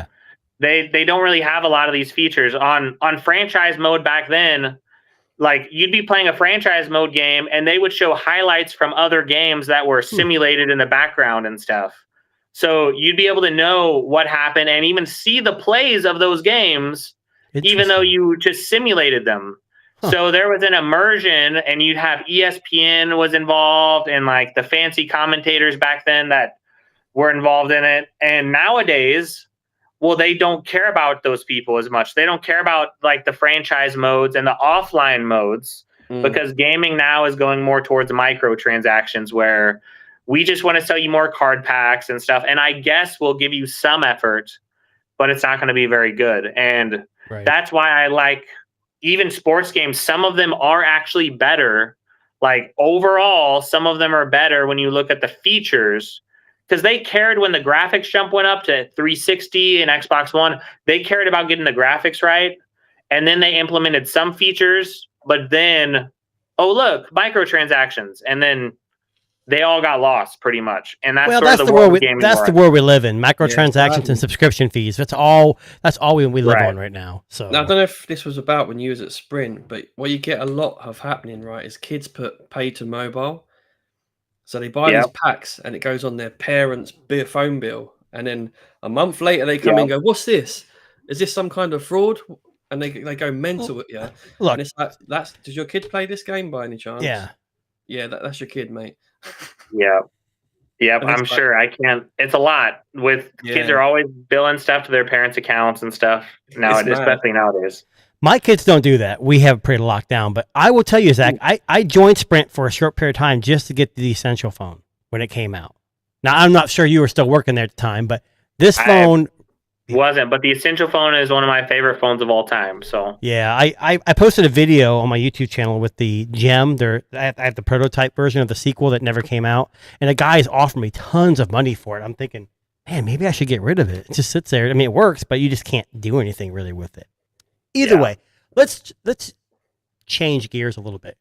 Speaker 3: they don't really have a lot of these features on franchise mode back then. Like, you'd be playing a franchise mode game and they would show highlights from other games that were simulated in the background and stuff. So you'd be able to know what happened and even see the plays of those games, even though you just simulated them. So there was an immersion, and you'd have ESPN was involved, and like the fancy commentators back then that were involved in it. And nowadays, well, they don't care about those people as much. They don't care about like the franchise modes and the offline modes because gaming now is going more towards microtransactions where we just want to sell you more card packs and stuff. And I guess we'll give you some effort, but it's not going to be very good. And that's why I like even sports games. Some of them are actually better. Like, overall, some of them are better when you look at the features, because they cared when the graphics jump went up to 360 and Xbox One. They cared about getting the graphics right. And then they implemented some features, but then, oh, look, microtransactions. And then they all got lost pretty much. And that's the world
Speaker 1: we live in. Microtransactions and subscription fees. That's all we live on right now. So
Speaker 2: now, I don't know if this was about when you was at Sprint, but what you get a lot of happening, right, is kids put pay to mobile. So they buy these packs and it goes on their parents' phone bill. And then a month later they come in and go, what's this? Is this some kind of fraud? And they go mental at you.
Speaker 1: Look,
Speaker 2: and it's like, does your kid play this game by any chance?
Speaker 1: Yeah.
Speaker 2: Yeah, that's your kid, mate.
Speaker 3: I'm sure. I can't. It's a lot. Kids are always billing stuff to their parents' accounts and stuff especially nowadays.
Speaker 1: My kids don't do that. We have pretty locked down. But I will tell you, Zach, I joined Sprint for a short period of time just to get the Essential phone when it came out. Now, I'm not sure you were still working there at the time, but this phone
Speaker 3: wasn't. But the Essential phone is one of my favorite phones of all time. So
Speaker 1: yeah, I posted a video on my YouTube channel with the Gem. I have the prototype version of the sequel that never came out, and a guy's offered me tons of money for it. I'm thinking, man, maybe I should get rid of it. It just sits there. I mean, it works, but you just can't do anything really with it. Either way, let's change gears a little bit.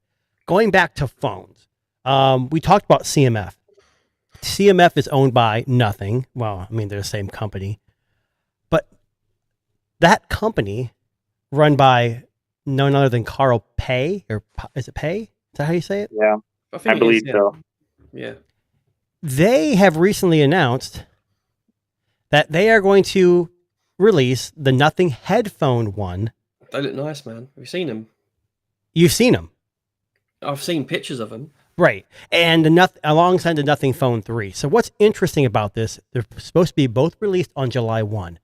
Speaker 1: Going back to phones, we talked about CMF. CMF is owned by nothing. Well, I mean, they're the same company. But that company, run by none other than Carl Pei, or is it Pei? Is that how you say it?
Speaker 3: Yeah,
Speaker 2: think
Speaker 3: I believe so.
Speaker 2: Yeah.
Speaker 1: They have recently announced that they are going to release the Nothing Headphone 1.
Speaker 2: They look nice, man. Have you seen them?
Speaker 1: You've seen them.
Speaker 2: I've seen pictures of them.
Speaker 1: Right. And alongside the Nothing Phone 3. So what's interesting about this, they're supposed to be both released on July 1.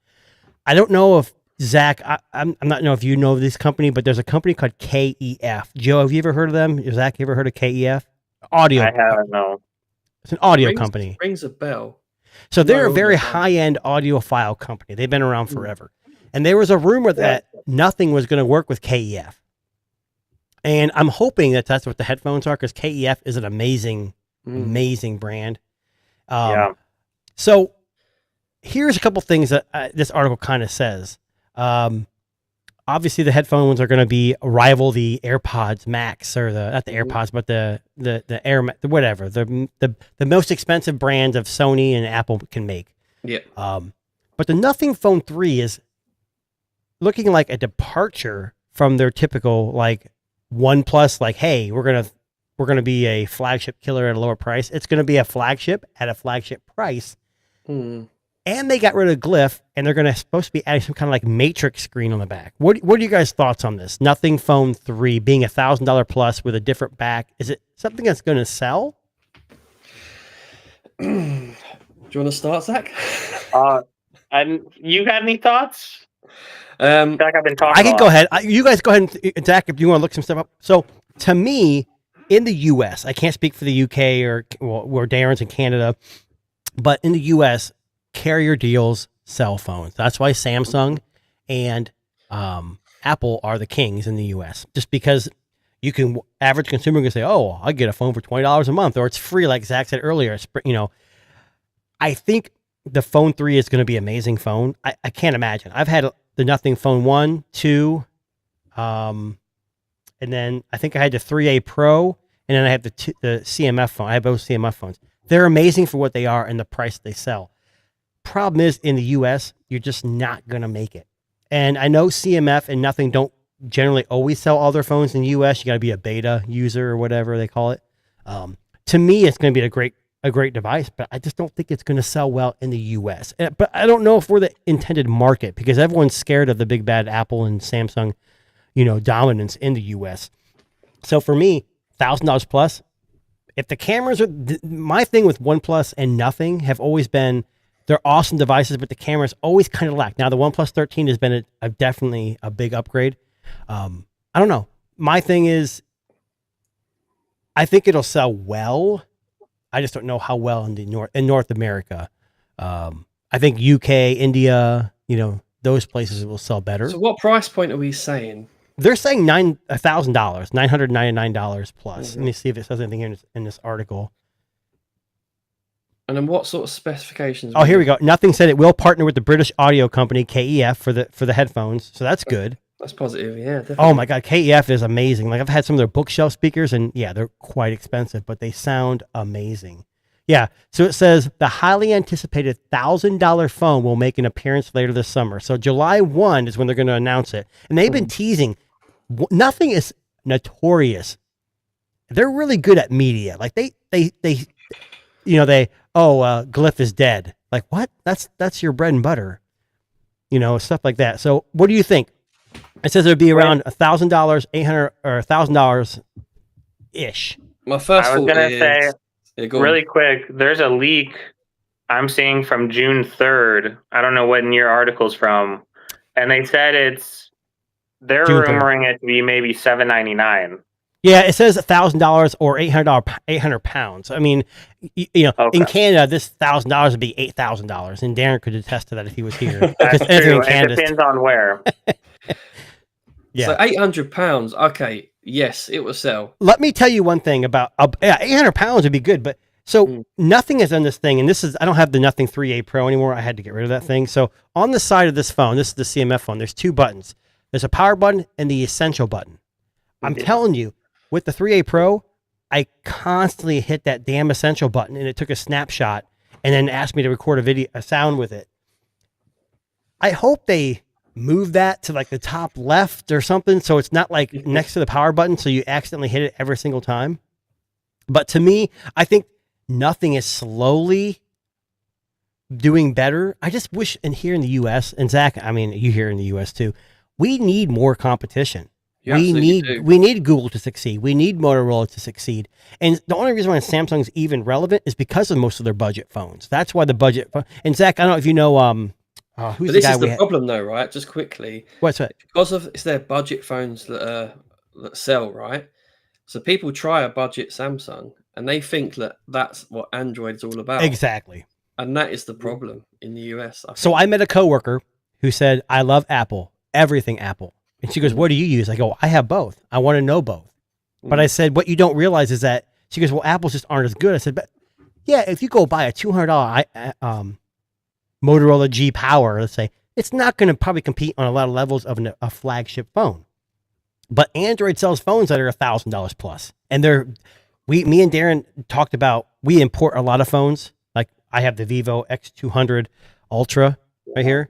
Speaker 1: I don't know if, Zach, I'm not know if you know this company, but there's a company called KEF. Joe, have you ever heard of them? Zach, you ever heard of KEF? Audio.
Speaker 3: I haven't, no.
Speaker 1: It's an audio company.
Speaker 2: Rings a bell.
Speaker 1: So they're a very high-end audiophile company. They've been around forever. And there was a rumor that Nothing was going to work with KEF. And I'm hoping that that's what the headphones are, because KEF is an amazing brand. So here's a couple things that this article kind of says. Obviously, the headphones are going to rival the AirPods Max, or not the AirPods, but the Air, whatever, the most expensive brands of Sony and Apple can make.
Speaker 2: Yeah.
Speaker 1: But the Nothing Phone 3 is looking like a departure from their typical like OnePlus. Like, hey, we're gonna be a flagship killer at a lower price. It's gonna be a flagship at a flagship price. And they got rid of Glyph, and they're supposed to be adding some kind of like matrix screen on the back. What are you guys' thoughts on this? Nothing Phone 3 being $1,000 plus with a different back. Is it something that's going to sell?
Speaker 2: Do you want to start, Zach?
Speaker 3: And you got any thoughts?
Speaker 2: I've
Speaker 3: been talking.
Speaker 1: I can go ahead. You guys go ahead, and Zach, if you want to look some stuff up. So to me, in the U.S., I can't speak for the U.K. or Darren's in Canada, but in the U.S., carrier deals sell phones. That's why Samsung and Apple are the kings in the U.S. Just because average consumer can say, "Oh, I get a phone for $20 a month," or it's free, like Zach said earlier. I think the Phone 3 is going to be an amazing phone. I can't imagine. I've had the Nothing Phone 1, 2, and then I think I had the 3A Pro, and then I have the CMF phone. I have both CMF phones. They're amazing for what they are and the price they sell. Problem is, in the U.S., you're just not going to make it. And I know CMF and Nothing don't generally always sell all their phones in the U.S. You got to be a beta user or whatever they call it. To me, it's going to be a great device, but I just don't think it's going to sell well in the U.S. But I don't know if we're the intended market, because everyone's scared of the big bad Apple and Samsung, dominance in the U.S. So for me, $1,000 plus. If the cameras are my thing with OnePlus and Nothing have always been. They're awesome devices, but the cameras always kind of lack. Now, the OnePlus 13 has been definitely a big upgrade. I don't know. My thing is, I think it'll sell well. I just don't know how well in North America. I think UK, India, those places will sell better.
Speaker 2: So what price point are we saying?
Speaker 1: They're saying $1,000, $999 plus. Let me see if it says anything in this article.
Speaker 2: And then what sort of specifications?
Speaker 1: Oh, here we go. Nothing said it will partner with the British audio company KEF for the headphones. So that's good.
Speaker 2: That's positive, yeah. Definitely.
Speaker 1: Oh my God, KEF is amazing. Like, I've had some of their bookshelf speakers, and yeah, they're quite expensive, but they sound amazing. Yeah. So it says the highly anticipated $1,000 phone will make an appearance later this summer. So July 1 is when they're going to announce it, and they've been teasing. Nothing is notorious. They're really good at media. Like they Glyph is dead. Like, what? That's your bread and butter. Stuff like that. So what do you think? It says it would be around $1,000, $800 or $1,000 ish.
Speaker 2: My first
Speaker 3: I was
Speaker 2: thought
Speaker 3: gonna
Speaker 2: is,
Speaker 3: say really
Speaker 2: on.
Speaker 3: quick. There's a leak I'm seeing from June 3rd. I don't know when your article's from, and they said they're
Speaker 1: June 3rd.
Speaker 3: rumoring it to be maybe $799.
Speaker 1: Yeah, it says $1,000 or £800. I mean, in Canada, this $1,000 would be $8,000, and Darren could attest to that if he was here.
Speaker 3: That's true.
Speaker 1: It
Speaker 3: depends on where.
Speaker 2: Yeah. So £800. Okay, yes, it will sell.
Speaker 1: Let me tell you one thing about £800 would be good, but Nothing has done this thing, and I don't have the Nothing 3A Pro anymore. I had to get rid of that thing. So on the side of this phone, this is the CMF phone. There's two buttons. There's a power button and the essential button. I'm telling you. With the 3A Pro, I constantly hit that damn essential button, and it took a snapshot and then asked me to record a sound with it. I hope they move that to like the top left or something, so it's not like next to the power button, so you accidentally hit it every single time. But to me, I think nothing is slowly doing better. I just wish, and here in the U.S., and Zach, I mean, you here in the U.S. too, we need more competition. We need Google to succeed. We need Motorola to succeed. And the only reason why Samsung's even relevant is because of most of their budget phones. That's why the budget and Zach, I don't know if you know who's the guy
Speaker 2: is the problem though, right? Just quickly.
Speaker 1: What's that?
Speaker 2: Because it's their budget phones that sell, right? So people try a budget Samsung and they think that that's what Android's all about.
Speaker 1: Exactly.
Speaker 2: And that is the problem in the US.
Speaker 1: So I met a coworker who said, I love Apple, everything Apple. And she goes, what do you use? I go, I have both. I want to know both. But I said, what you don't realize is that, she goes, well, Apples just aren't as good. I said, but yeah, if you go buy a $200 Motorola G Power, let's say, it's not going to probably compete on a lot of levels of a flagship phone. But Android sells phones that are $1,000 plus. And me and Darren talked about, we import a lot of phones. Like I have the Vivo X200 Ultra right here.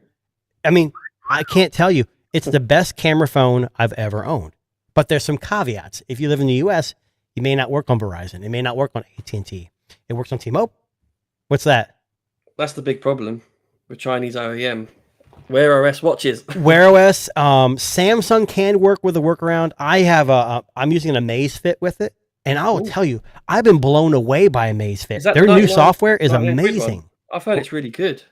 Speaker 1: I mean, I can't tell you, it's the best camera phone I've ever owned. But there's some caveats. If you live in the U.S., it may not work on Verizon. It may not work on AT&T. It works on T-Mobile. What's that?
Speaker 2: That's the big problem with Chinese OEM. Wear OS watches.
Speaker 1: Wear OS. Samsung can work with a workaround. I have I'm using an Amazfit with it. And I will tell you, I've been blown away by Amazfit. Their new software is amazing.
Speaker 2: I've heard it's really good.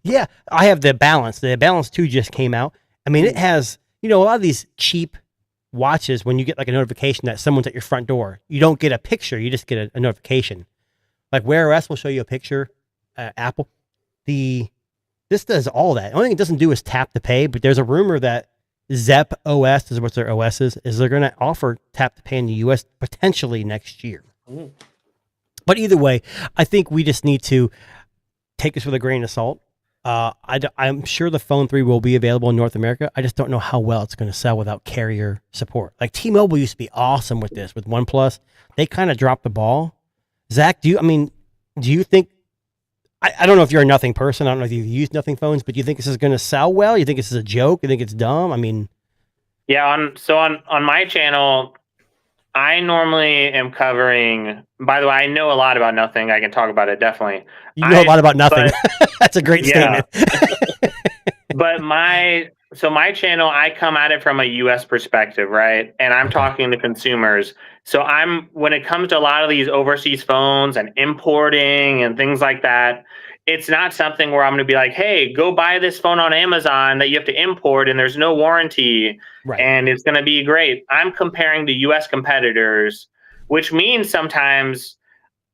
Speaker 1: Yeah. I have the Balance. The Balance 2 just came out. I mean, it has, a lot of these cheap watches, when you get like a notification that someone's at your front door, you don't get a picture, you just get a notification. Like Wear OS will show you a picture, Apple. This does all that. The only thing it doesn't do is tap to pay, but there's a rumor that Zep OS is what their OS is they're going to offer tap to pay in the US potentially next year. But either way, I think we just need to take this with a grain of salt. I'm sure the Phone 3 will be available in North America. I just don't know how well it's going to sell without carrier support. Like T-Mobile used to be awesome with this, with OnePlus. They kind of dropped the ball. Zach, do you think, I don't know if you're a Nothing person. I don't know if you've used Nothing phones, but do you think this is going to sell well? You think this is a joke? You think it's dumb? I mean.
Speaker 3: Yeah, on my channel, I normally am covering, by the way, I know a lot about Nothing. I can talk about it, definitely.
Speaker 1: You know a lot about Nothing. That's a great statement.
Speaker 3: But my channel, I come at it from a US perspective, right? And I'm talking to consumers. So when it comes to a lot of these overseas phones and importing and things like that, it's not something where I'm going to be like, hey, go buy this phone on Amazon that you have to import and there's no warranty and it's going to be great. I'm comparing to US competitors, which means sometimes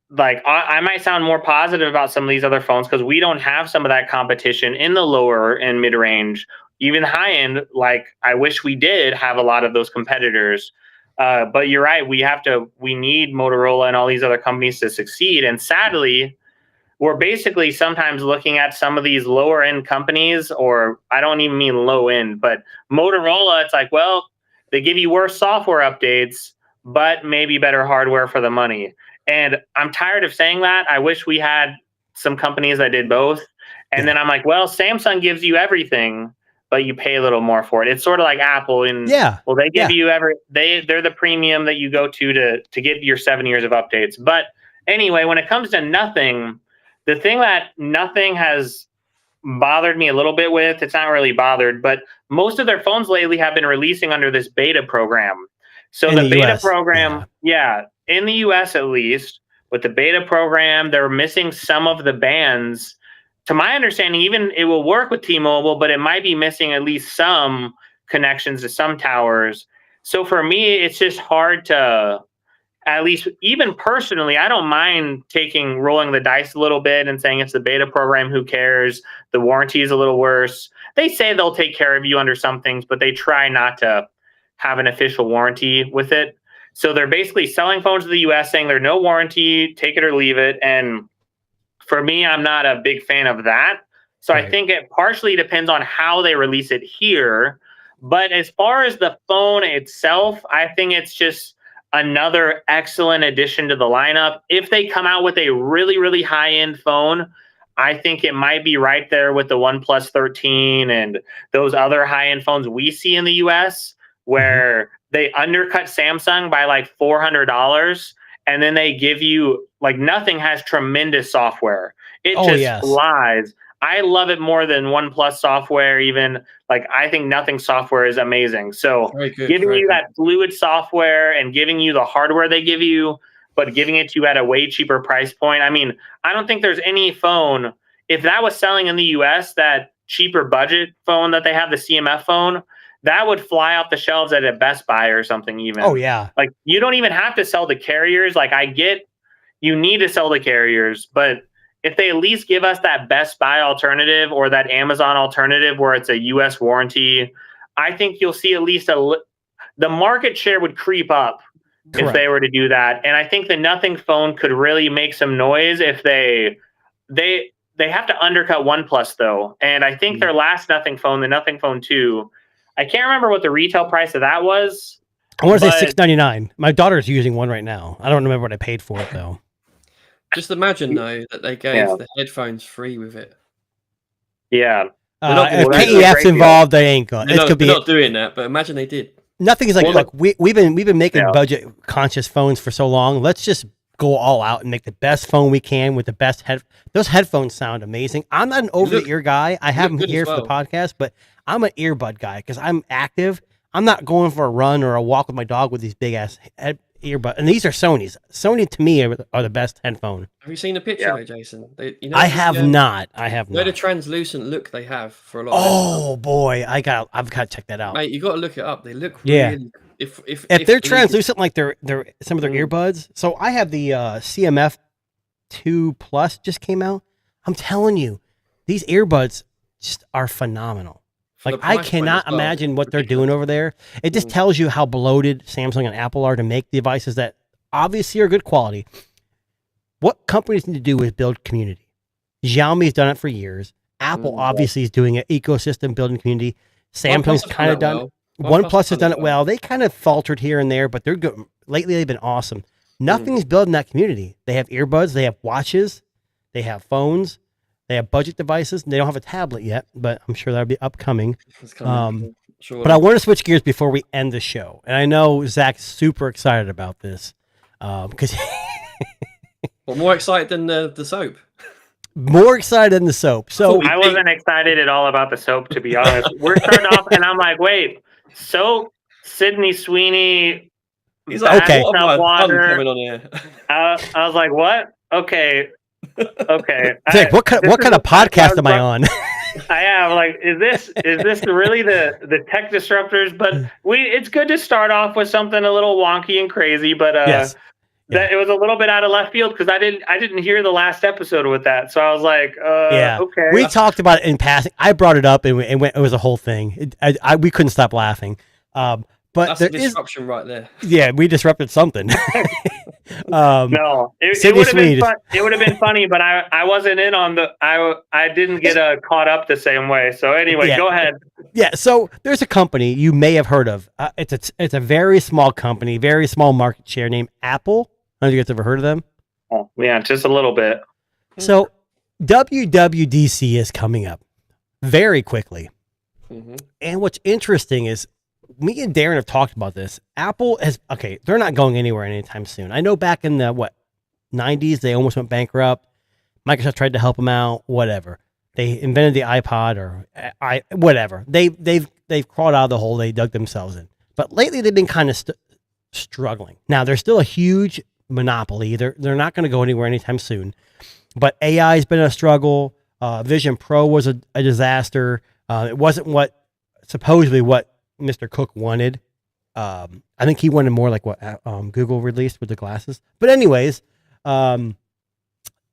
Speaker 3: like I might sound more positive about some of these other phones because we don't have some of that competition in the lower and mid range, even high end. Like I wish we did have a lot of those competitors. But you're right. We need Motorola and all these other companies to succeed. And sadly, we're basically sometimes looking at some of these lower end companies, or I don't even mean low end, but Motorola, it's like, well, they give you worse software updates, but maybe better hardware for the money. And I'm tired of saying that. I wish we had some companies that did both. And then I'm like, well, Samsung gives you everything, but you pay a little more for it. It's sort of like Apple. Well, they give you they're the premium that you go to get your 7 years of updates. But anyway, when it comes to Nothing, the thing that Nothing has bothered me a little bit with, it's not really bothered, but most of their phones lately have been releasing under this beta program. So the beta program, in the US at least, with the beta program, they're missing some of the bands. To my understanding, even it will work with T-Mobile, but it might be missing at least some connections to some towers. So for me, it's just hard to, at least even personally, I don't mind rolling the dice a little bit and saying it's the beta program, who cares? The warranty is a little worse. They say they'll take care of you under some things, but they try not to have an official warranty with it. So they're basically selling phones to the US saying there's no warranty, take it or leave it. And for me, I'm not a big fan of that. So I think it partially depends on how they release it here. But as far as the phone itself, I think it's just another excellent addition to the lineup. If they come out with a really, really high-end phone, I think it might be right there with the OnePlus 13 and those other high-end phones we see in the US where they undercut Samsung by like $400 and then they give you like nothing has tremendous software. It just flies. I love it more than OnePlus software even. Like I think nothing software is amazing. So giving you that fluid software and giving you the hardware they give you, but giving it to you at a way cheaper price point. I mean, I don't think there's any phone, if that was selling in the US, that cheaper budget phone that they have, the CMF phone, that would fly off the shelves at a Best Buy or something even.
Speaker 1: Oh, yeah.
Speaker 3: Like you don't even have to sell the carriers. Like I get you need to sell the carriers, but if they at least give us that Best Buy alternative or that Amazon alternative where it's a US warranty, I think you'll see at least the market share would creep up. Correct. If they were to do that. And I think the Nothing phone could really make some noise if they have to undercut OnePlus though. And I think their last Nothing phone, the Nothing Phone 2, I can't remember what the retail price of that was.
Speaker 1: I want to say $699. My daughter's using one right now. I don't remember what I paid for it though.
Speaker 2: Just imagine though that they gave the headphones free with it.
Speaker 3: Yeah.
Speaker 1: If KEF's involved, they ain't going.
Speaker 2: They're not doing that, but imagine they did.
Speaker 1: Nothing is like, look, we've been making budget conscious phones for so long. Let's just go all out and make the best phone we can with the best those headphones sound amazing. I'm not an over the ear guy. I have them here for the podcast, but I'm an earbud guy because I'm active. I'm not going for a run or a walk with my dog with these big ass earbud. And these are Sony's. Sony to me are the best headphone.
Speaker 2: Have you seen the picture though, Jason?
Speaker 1: I have not. I have not.
Speaker 2: The translucent look they have for a lot.
Speaker 1: Oh boy, I've got to check that out.
Speaker 2: Mate, you got to look it up. They look really. If
Speaker 1: they're translucent like they're some of their earbuds. So I have the CMF 2 Plus just came out. I'm telling you, these earbuds just are phenomenal. Like I cannot imagine what they're doing over there. It just tells you how bloated Samsung and Apple are to make devices that obviously are good quality. What companies need to do is build community. Xiaomi's done it for years. Apple obviously is doing an ecosystem building community. Samsung's kind of done it. OnePlus has done it well. They kind of faltered here and there, but they're good. Lately, they've been awesome. Nothing's building that community. They have earbuds. They have watches. They have phones. They have budget devices. And they don't have a tablet yet, but I'm sure that'll be upcoming. But I want to switch gears before we end the show. And I know Zach's super excited about this because
Speaker 2: more excited than the soap.
Speaker 1: More excited than the soap. So
Speaker 3: I wasn't excited at all about the soap, to be honest. We're starting off, and I'm like, wait, soap, Sydney Sweeney.
Speaker 2: He's like, okay.
Speaker 3: Water. Coming on here. I was like, what? Okay.
Speaker 1: Zach, what kind of podcast am I on?
Speaker 3: I am like, is this really the tech disruptors? But it's good to start off with something a little wonky and crazy, but yes. That it was a little bit out of left field because I didn't hear the last episode with that, so I was like, okay.
Speaker 1: We talked about it in passing. I brought it up and it was a whole thing. We couldn't stop laughing. But
Speaker 2: that's a disruption right there.
Speaker 1: Yeah, we disrupted something.
Speaker 3: No, it would have been fun. It would have been funny, but I wasn't in on the. I didn't get caught up the same way. So anyway, go ahead.
Speaker 1: Yeah, so there's a company you may have heard of. It's a very small company, very small market share named Apple. I don't know if you guys ever heard of them.
Speaker 3: Oh, yeah, just a little bit.
Speaker 1: So WWDC is coming up very quickly, and what's interesting is. Me and Darren have talked about this. Apple they're not going anywhere anytime soon. I know back in the 90s, they almost went bankrupt. Microsoft tried to help them out, whatever. They invented the iPod or whatever. They've crawled out of the hole they dug themselves in. But lately they've been kind of struggling. Now they're still a huge monopoly. They're not going to go anywhere anytime soon. But AI has been a struggle. Vision Pro was a disaster. It wasn't supposedly what Mr. Cook wanted. I think he wanted more like what Google released with the glasses. But anyways,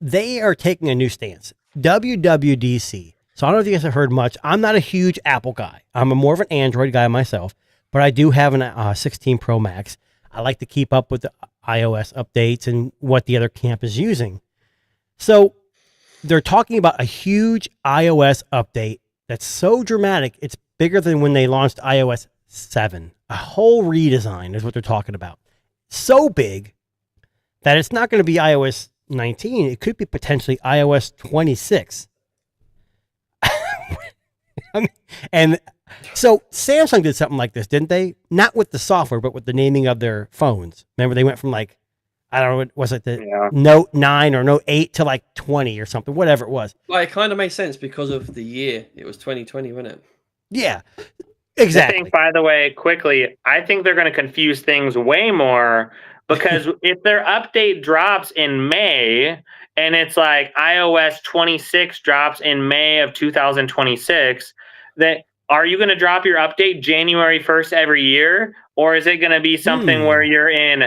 Speaker 1: they are taking a new stance. WWDC. So I don't know if you guys have heard much. I'm not a huge Apple guy. I'm more of an Android guy myself, but I do have an 16 Pro Max. I like to keep up with the iOS updates and what the other camp is using. So they're talking about a huge iOS update that's so dramatic, it's bigger than when they launched iOS 7. A whole redesign is what they're talking about. So big that it's not going to be iOS 19, it could be potentially iOS 26. And so Samsung did something like this, didn't they? Not with the software, but with the naming of their phones. Remember, they went from like, I don't know, was it the Note 9 or Note 8 to like 20 or something, whatever it was.
Speaker 2: Well, it kind of made sense because of the year. It was 2020, wasn't it?
Speaker 1: Yeah, exactly.
Speaker 3: I think, by the way, quickly, I think they're going to confuse things way more because if their update drops in May and it's like iOS 26 drops in May of 2026, that are you going to drop your update January 1st every year, or is it going to be something where you're in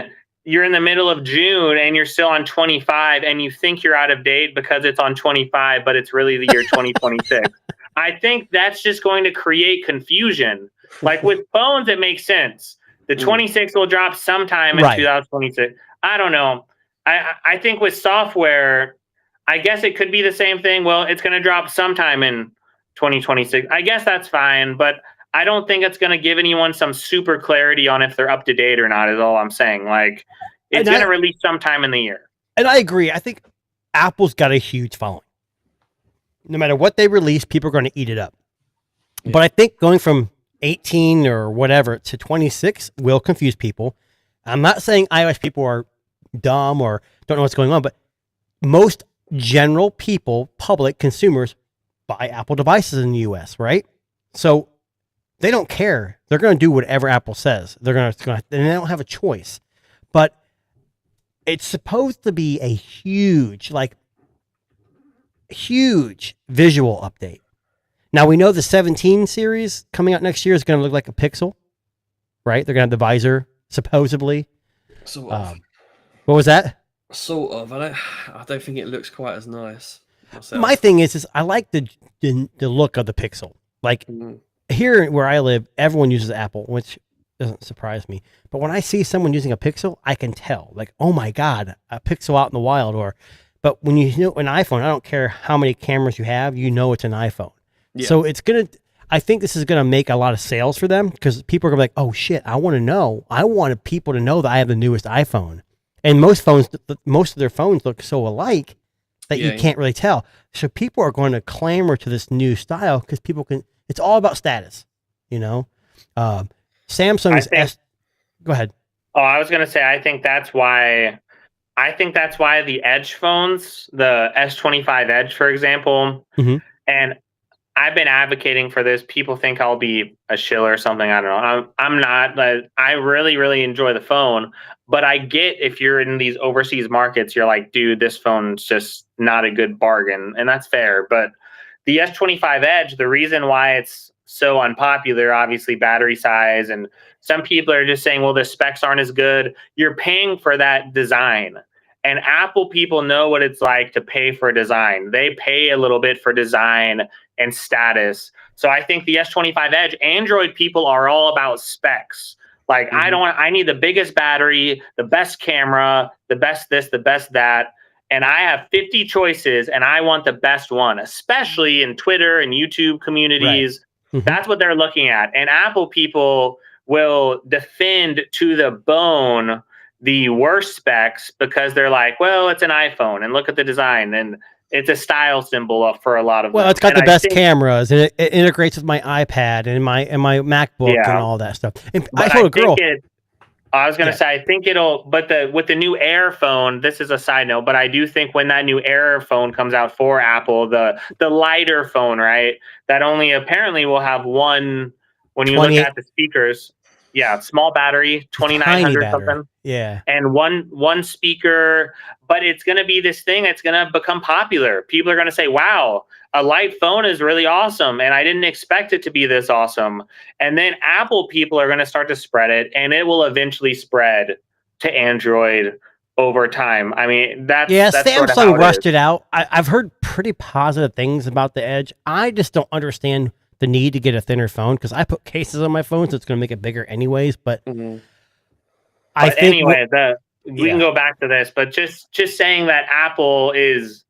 Speaker 3: the middle of June and you're still on 25 and you think you're out of date because it's on 25, but it's really the year 2026? I think that's just going to create confusion. Like with phones, it makes sense. The 26 will drop sometime in 2026. I don't know. I think with software, I guess it could be the same thing. Well, it's going to drop sometime in 2026. I guess that's fine, but I don't think it's going to give anyone some super clarity on if they're up to date or not, is all I'm saying. Like, it's going to release sometime in the year.
Speaker 1: And I agree. I think Apple's got a huge following. No matter what they release, people are going to eat it up. Yeah. But I think going from 18 or whatever to 26 will confuse people. I'm not saying iOS people are dumb or don't know what's going on, but most general people, public consumers, buy Apple devices in the US, right? So they don't care. They're going to do whatever Apple says. And they don't have a choice. But it's supposed to be a huge visual update. Now we know the 17 series coming out next year is going to look like a Pixel, right? They're going to have the visor, supposedly.
Speaker 2: Sort of.
Speaker 1: What was that?
Speaker 2: Sort of. I don't think it looks quite as nice myself.
Speaker 1: My thing is I like the look of the Pixel. Like here where I live, everyone uses Apple, which doesn't surprise me. But when I see someone using a Pixel, I can tell. Like, oh my God, a Pixel out in the wild. But when you know an iPhone, I don't care how many cameras you have, you know it's an iPhone. Yeah. So I think this is going to make a lot of sales for them because people are going to be like, oh shit, I want to know. I wanted people to know that I have the newest iPhone. And most of their phones look so alike that you can't really tell. So people are going to clamor to this new style because it's all about status, you know? Samsung's go ahead.
Speaker 3: Oh, I was going to say, I think that's why the Edge phones, the S25 Edge, for example, and I've been advocating for this. People think I'll be a shill or something. I don't know. I'm not. I really, really enjoy the phone, but I get if you're in these overseas markets, you're like, dude, this phone's just not a good bargain, and that's fair. But the S25 Edge, the reason why it's so unpopular, obviously battery size, and some people are just saying, well, the specs aren't as good. You're paying for that design. And Apple people know what it's like to pay for design. They pay a little bit for design and status. So I think the S25 Edge, Android people are all about specs. Like, I need the biggest battery, the best camera, the best this, the best that. And I have 50 choices and I want the best one, especially in Twitter and YouTube communities. Right. That's what they're looking at. And Apple people will defend to the bone the worst specs because they're like, well, it's an iPhone and look at the design and it's a style symbol for a lot of them.
Speaker 1: It's got the best cameras and it integrates with my iPad and my MacBook and all that stuff. And I told a girl.
Speaker 3: I was going to say, I think it'll, but with the new Air phone, this is a side note, but I do think when that new Air phone comes out for Apple, the lighter phone, right, that only apparently will have one, when you look at the speakers, small battery, 2900 something.
Speaker 1: Yeah.
Speaker 3: And one speaker, but it's going to be this thing that's going to become popular. People are going to say, wow, a light phone is really awesome. And I didn't expect it to be this awesome. And then Apple people are going to start to spread it and it will eventually spread to Android over time. I mean, that's
Speaker 1: Samsung
Speaker 3: sort of how
Speaker 1: rushed it out. I've heard pretty positive things about the Edge. I just don't understand the need to get a thinner phone because I put cases on my phone, so it's going to make it bigger anyways. But
Speaker 3: I think anyway, we can go back to this, but just saying that Apple is,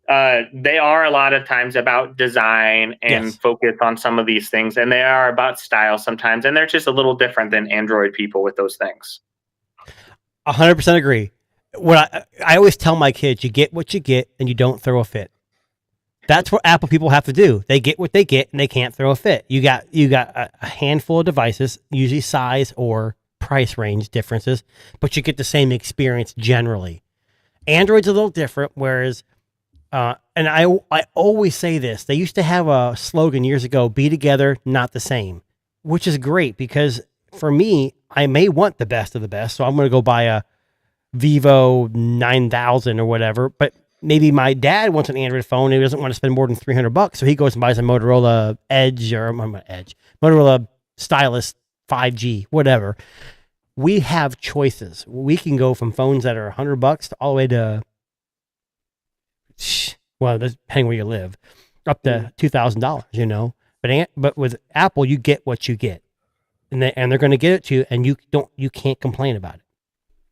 Speaker 3: they are a lot of times about design and focus on some of these things, and they are about style sometimes, and they're just a little different than Android people with those things.
Speaker 1: 100% agree. what I always tell my kids, you get what you get and you don't throw a fit. That's what Apple people have to do. They get what they get and they can't throw a fit. You got a handful of devices, usually size or price range differences, but you get the same experience generally. Android's a little different, whereas and I always say this. They used to have a slogan years ago, be together, not the same, which is great because for me, I may want the best of the best. So I'm going to go buy a Vivo 9000 or whatever, but maybe my dad wants an Android phone and he doesn't want to spend more than $300. So he goes and buys a Motorola Edge or Motorola Stylus 5G, whatever. We have choices. We can go from phones that are $100 to all the way to, well, depending where you live, up to $2,000, you know. But with Apple, you get what you get, and they're going to get it to you, and you can't complain about it.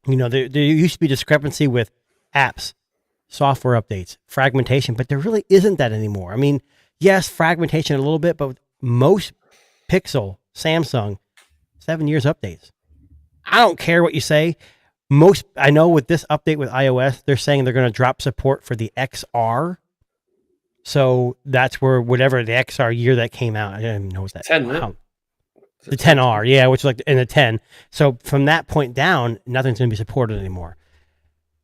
Speaker 1: You know, there used to be discrepancy with apps, software updates, fragmentation, but there really isn't that anymore. I mean, yes, fragmentation a little bit, but with most Pixel, Samsung, 7 years updates. I don't care what you say. I know with this update with iOS, they're saying they're going to drop support for the XR. So that's where whatever the XR year that came out, I didn't even know what that.
Speaker 2: 10,
Speaker 1: wow. The 10R, yeah, which is like in the 10. So from that point down, nothing's going to be supported anymore.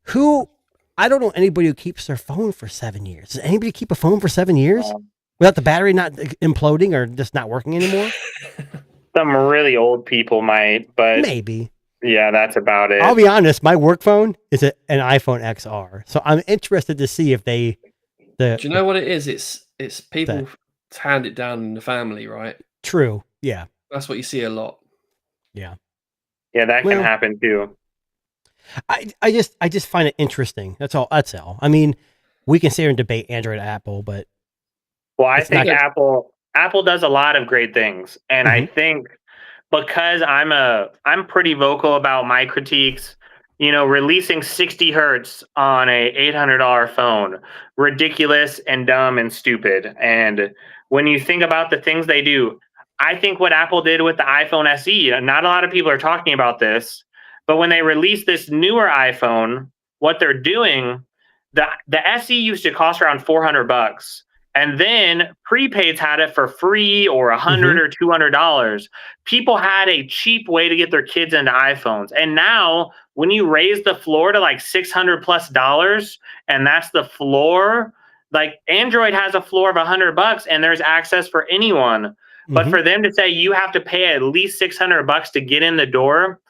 Speaker 1: I don't know anybody who keeps their phone for 7 years. Does anybody keep a phone for 7 years without the battery not imploding or just not working anymore?
Speaker 3: Some really old people might, but
Speaker 1: maybe.
Speaker 3: Yeah, that's about it.
Speaker 1: I'll be honest, my work phone is an iPhone XR. So I'm interested to see if they...
Speaker 2: Do you know what it is? It's people hand it down in the family, right?
Speaker 1: True, yeah.
Speaker 2: That's what you see a lot.
Speaker 1: Yeah.
Speaker 3: Yeah, that can happen too.
Speaker 1: I just find it interesting. That's all. I mean, we can sit here and debate Android and Apple, but...
Speaker 3: Well, I think Apple does a lot of great things. And I think because I'm pretty vocal about my critiques, you know, releasing 60 hertz on a $800 phone, ridiculous and dumb and stupid. And when you think about the things they do, I think what Apple did with the iPhone SE, not a lot of people are talking about this, but when they release this newer iPhone, what they're doing, the SE used to cost around $400. And then prepaids had it for free or $100 or $200. People had a cheap way to get their kids into iPhones. And now when you raise the floor to like $600+, and that's the floor, like Android has a floor of $100 and there's access for anyone. But for them to say you have to pay at least $600 to get in the door,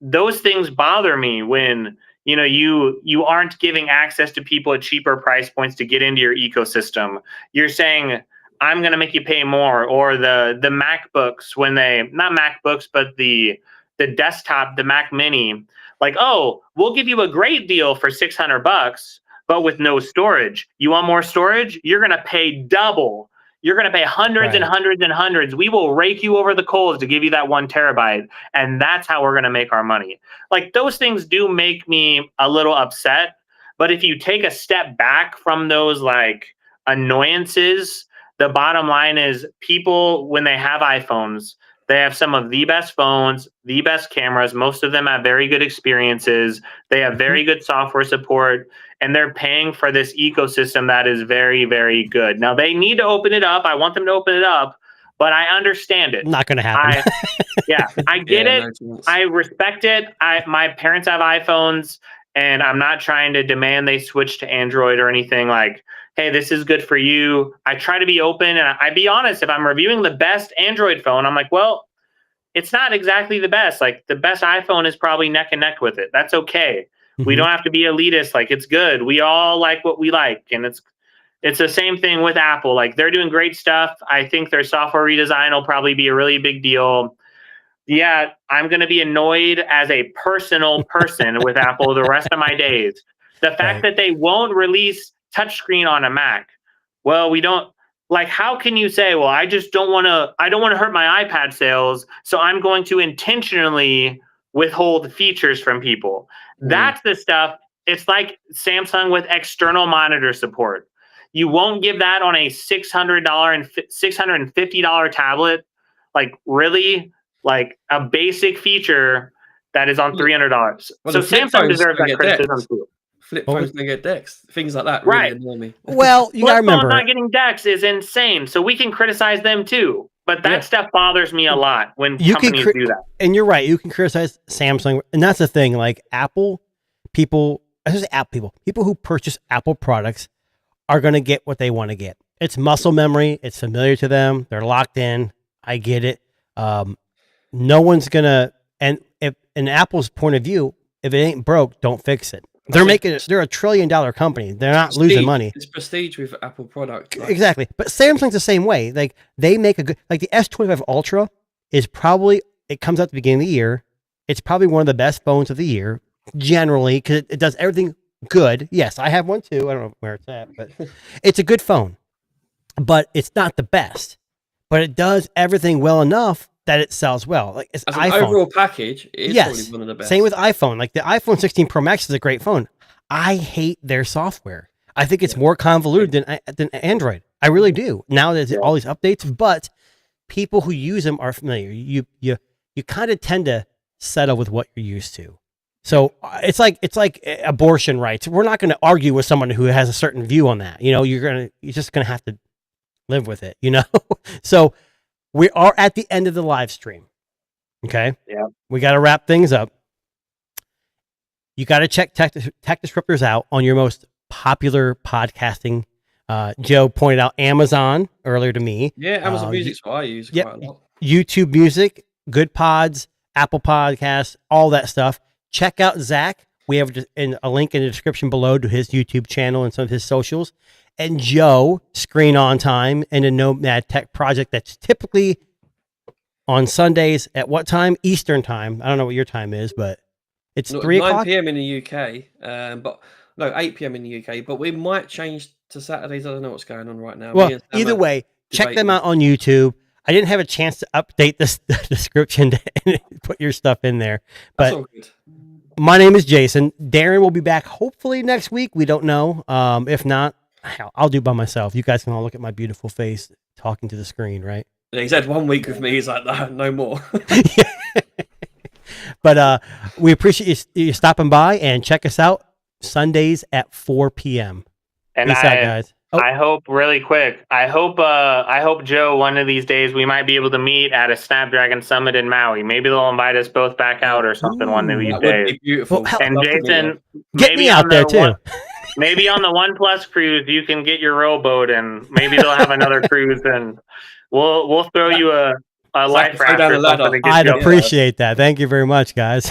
Speaker 3: those things bother me when you know, you aren't giving access to people at cheaper price points to get into your ecosystem. You're saying, I'm going to make you pay more. Or the MacBooks, when not MacBooks, but the desktop, the Mac Mini, like, oh, we'll give you a great deal for $600, but with no storage. You want more storage? You're going to pay double. You're going to pay hundreds and hundreds and hundreds. We will rake you over the coals to give you that 1 terabyte. And that's how we're going to make our money. Like, those things do make me a little upset. But if you take a step back from those like annoyances, the bottom line is people, when they have iPhones, they have some of the best phones, the best cameras. Most of them have very good experiences. They have very good software support, and they're paying for this ecosystem that is very, very good. Now, they need to open it up. I want them to open it up, but I understand it.
Speaker 1: Not going to happen.
Speaker 3: I get it. No, I respect it. My parents have iPhones, and I'm not trying to demand they switch to Android or anything. Like, hey, this is good for you. I try to be open, and I be honest. If I'm reviewing the best Android phone, I'm like, well, it's not exactly the best. Like, the best iPhone is probably neck and neck with it. That's okay. We don't have to be elitist. Like, it's good. We all like what we like, and it's the same thing with Apple. Like, they're doing great stuff. I think their software redesign will probably be a really big deal. Yeah, I'm going to be annoyed as a personal person with Apple the rest of my days. The fact that they won't release touchscreen on a Mac. Well, we don't, like, how can you say, well, I don't want to hurt my iPad sales, so I'm going to intentionally withhold features from people. That's the stuff. It's like Samsung with external monitor support. You won't give that on a $600 and $650 tablet. Like, really? Like, a basic feature that is on $300.
Speaker 2: Well,
Speaker 3: so
Speaker 2: the flip
Speaker 3: Samsung
Speaker 2: phones
Speaker 3: deserves
Speaker 2: don't
Speaker 3: that
Speaker 2: get
Speaker 3: criticism
Speaker 2: decks.
Speaker 3: too.
Speaker 2: Flip
Speaker 1: What
Speaker 2: phones
Speaker 1: was-
Speaker 2: don't get decks. Things like that really
Speaker 3: Right.
Speaker 2: annoy me.
Speaker 1: Well, you gotta
Speaker 3: Flip phone
Speaker 1: remember,
Speaker 3: not getting decks is insane. So we can criticize them too. But that
Speaker 2: Yeah.
Speaker 3: stuff bothers me a lot when
Speaker 1: You can
Speaker 3: companies do that.
Speaker 1: and you're right. You can criticize Samsung, and that's the thing. Like Apple people, I should say Apple people who purchase Apple products are going to get what they want to get. It's muscle memory. It's familiar to them. They're locked in. I get it. No one's gonna. And if in Apple's point of view, if it ain't broke, don't fix it. They're making it. They're $1 trillion company. They're not losing money.
Speaker 2: It's prestige with Apple products. Like.
Speaker 1: Exactly. But Samsung's the same way. Like they make a good, like the S25 Ultra is probably, it comes out at the beginning of the year. It's probably one of the best phones of the year generally because it does everything good. Yes, I have one too. I don't know where it's at, but it's a good phone. But it's not the best. But it does everything well enough that it sells well. Like it's
Speaker 2: As
Speaker 1: iPhone.
Speaker 2: an overall package, it is probably one of the best.
Speaker 1: Same with iPhone. Like the iPhone 16 Pro Max is a great phone. I hate their software. I think it's more convoluted than Android. I really do. Now there's all these updates, but people who use them are familiar. You kind of tend to settle with what you're used to. So it's like abortion rights. We're not going to argue with someone who has a certain view on that. You know, you're just going to have to live with it, you know? So we are at the end of the live stream. Okay.
Speaker 3: Yeah.
Speaker 1: We got to wrap things up. You got to check Tech Disruptors out on your most popular podcasting. Joe pointed out Amazon earlier to me.
Speaker 2: Yeah, Amazon Music's what I use quite a lot.
Speaker 1: YouTube Music, Good Pods, Apple Podcasts, all that stuff. Check out Zach. We have a link in the description below to his YouTube channel and some of his socials. And Joe, Screen on Time, and a Nomad Tech project that's typically on Sundays at what time? Eastern time. I don't know what your time is, but it's 3 o'clock.
Speaker 2: 9 p.m. in the UK, but no, 8 p.m. in the UK. But we might change to Saturdays. I don't know what's going on right now.
Speaker 1: Well, either way, check them out on YouTube. I didn't have a chance to update the description and put your stuff in there, but
Speaker 2: that's all good.
Speaker 1: My name is Jason. Darren will be back hopefully next week. We don't know. If not, I'll do it by myself. You guys can all look at my beautiful face talking to the screen, right?
Speaker 2: Yeah, he's had 1 week with me. He's like, no more.
Speaker 1: But we appreciate you stopping by and check us out Sundays at 4 p.m.
Speaker 3: And
Speaker 1: Peace out, guys. Oh.
Speaker 3: I hope really quick. I hope Joe, one of these days we might be able to meet at a Snapdragon Summit in Maui. Maybe they'll invite us both back out or something one of these
Speaker 2: That
Speaker 3: days.
Speaker 2: would be beautiful.
Speaker 1: Well,
Speaker 3: and Jason,
Speaker 1: get me out there too.
Speaker 3: Maybe on the OnePlus cruise you can get your rowboat, and maybe they'll have another cruise, and we'll throw you a life raft or something.
Speaker 1: I'd appreciate that. Thank you very much, guys.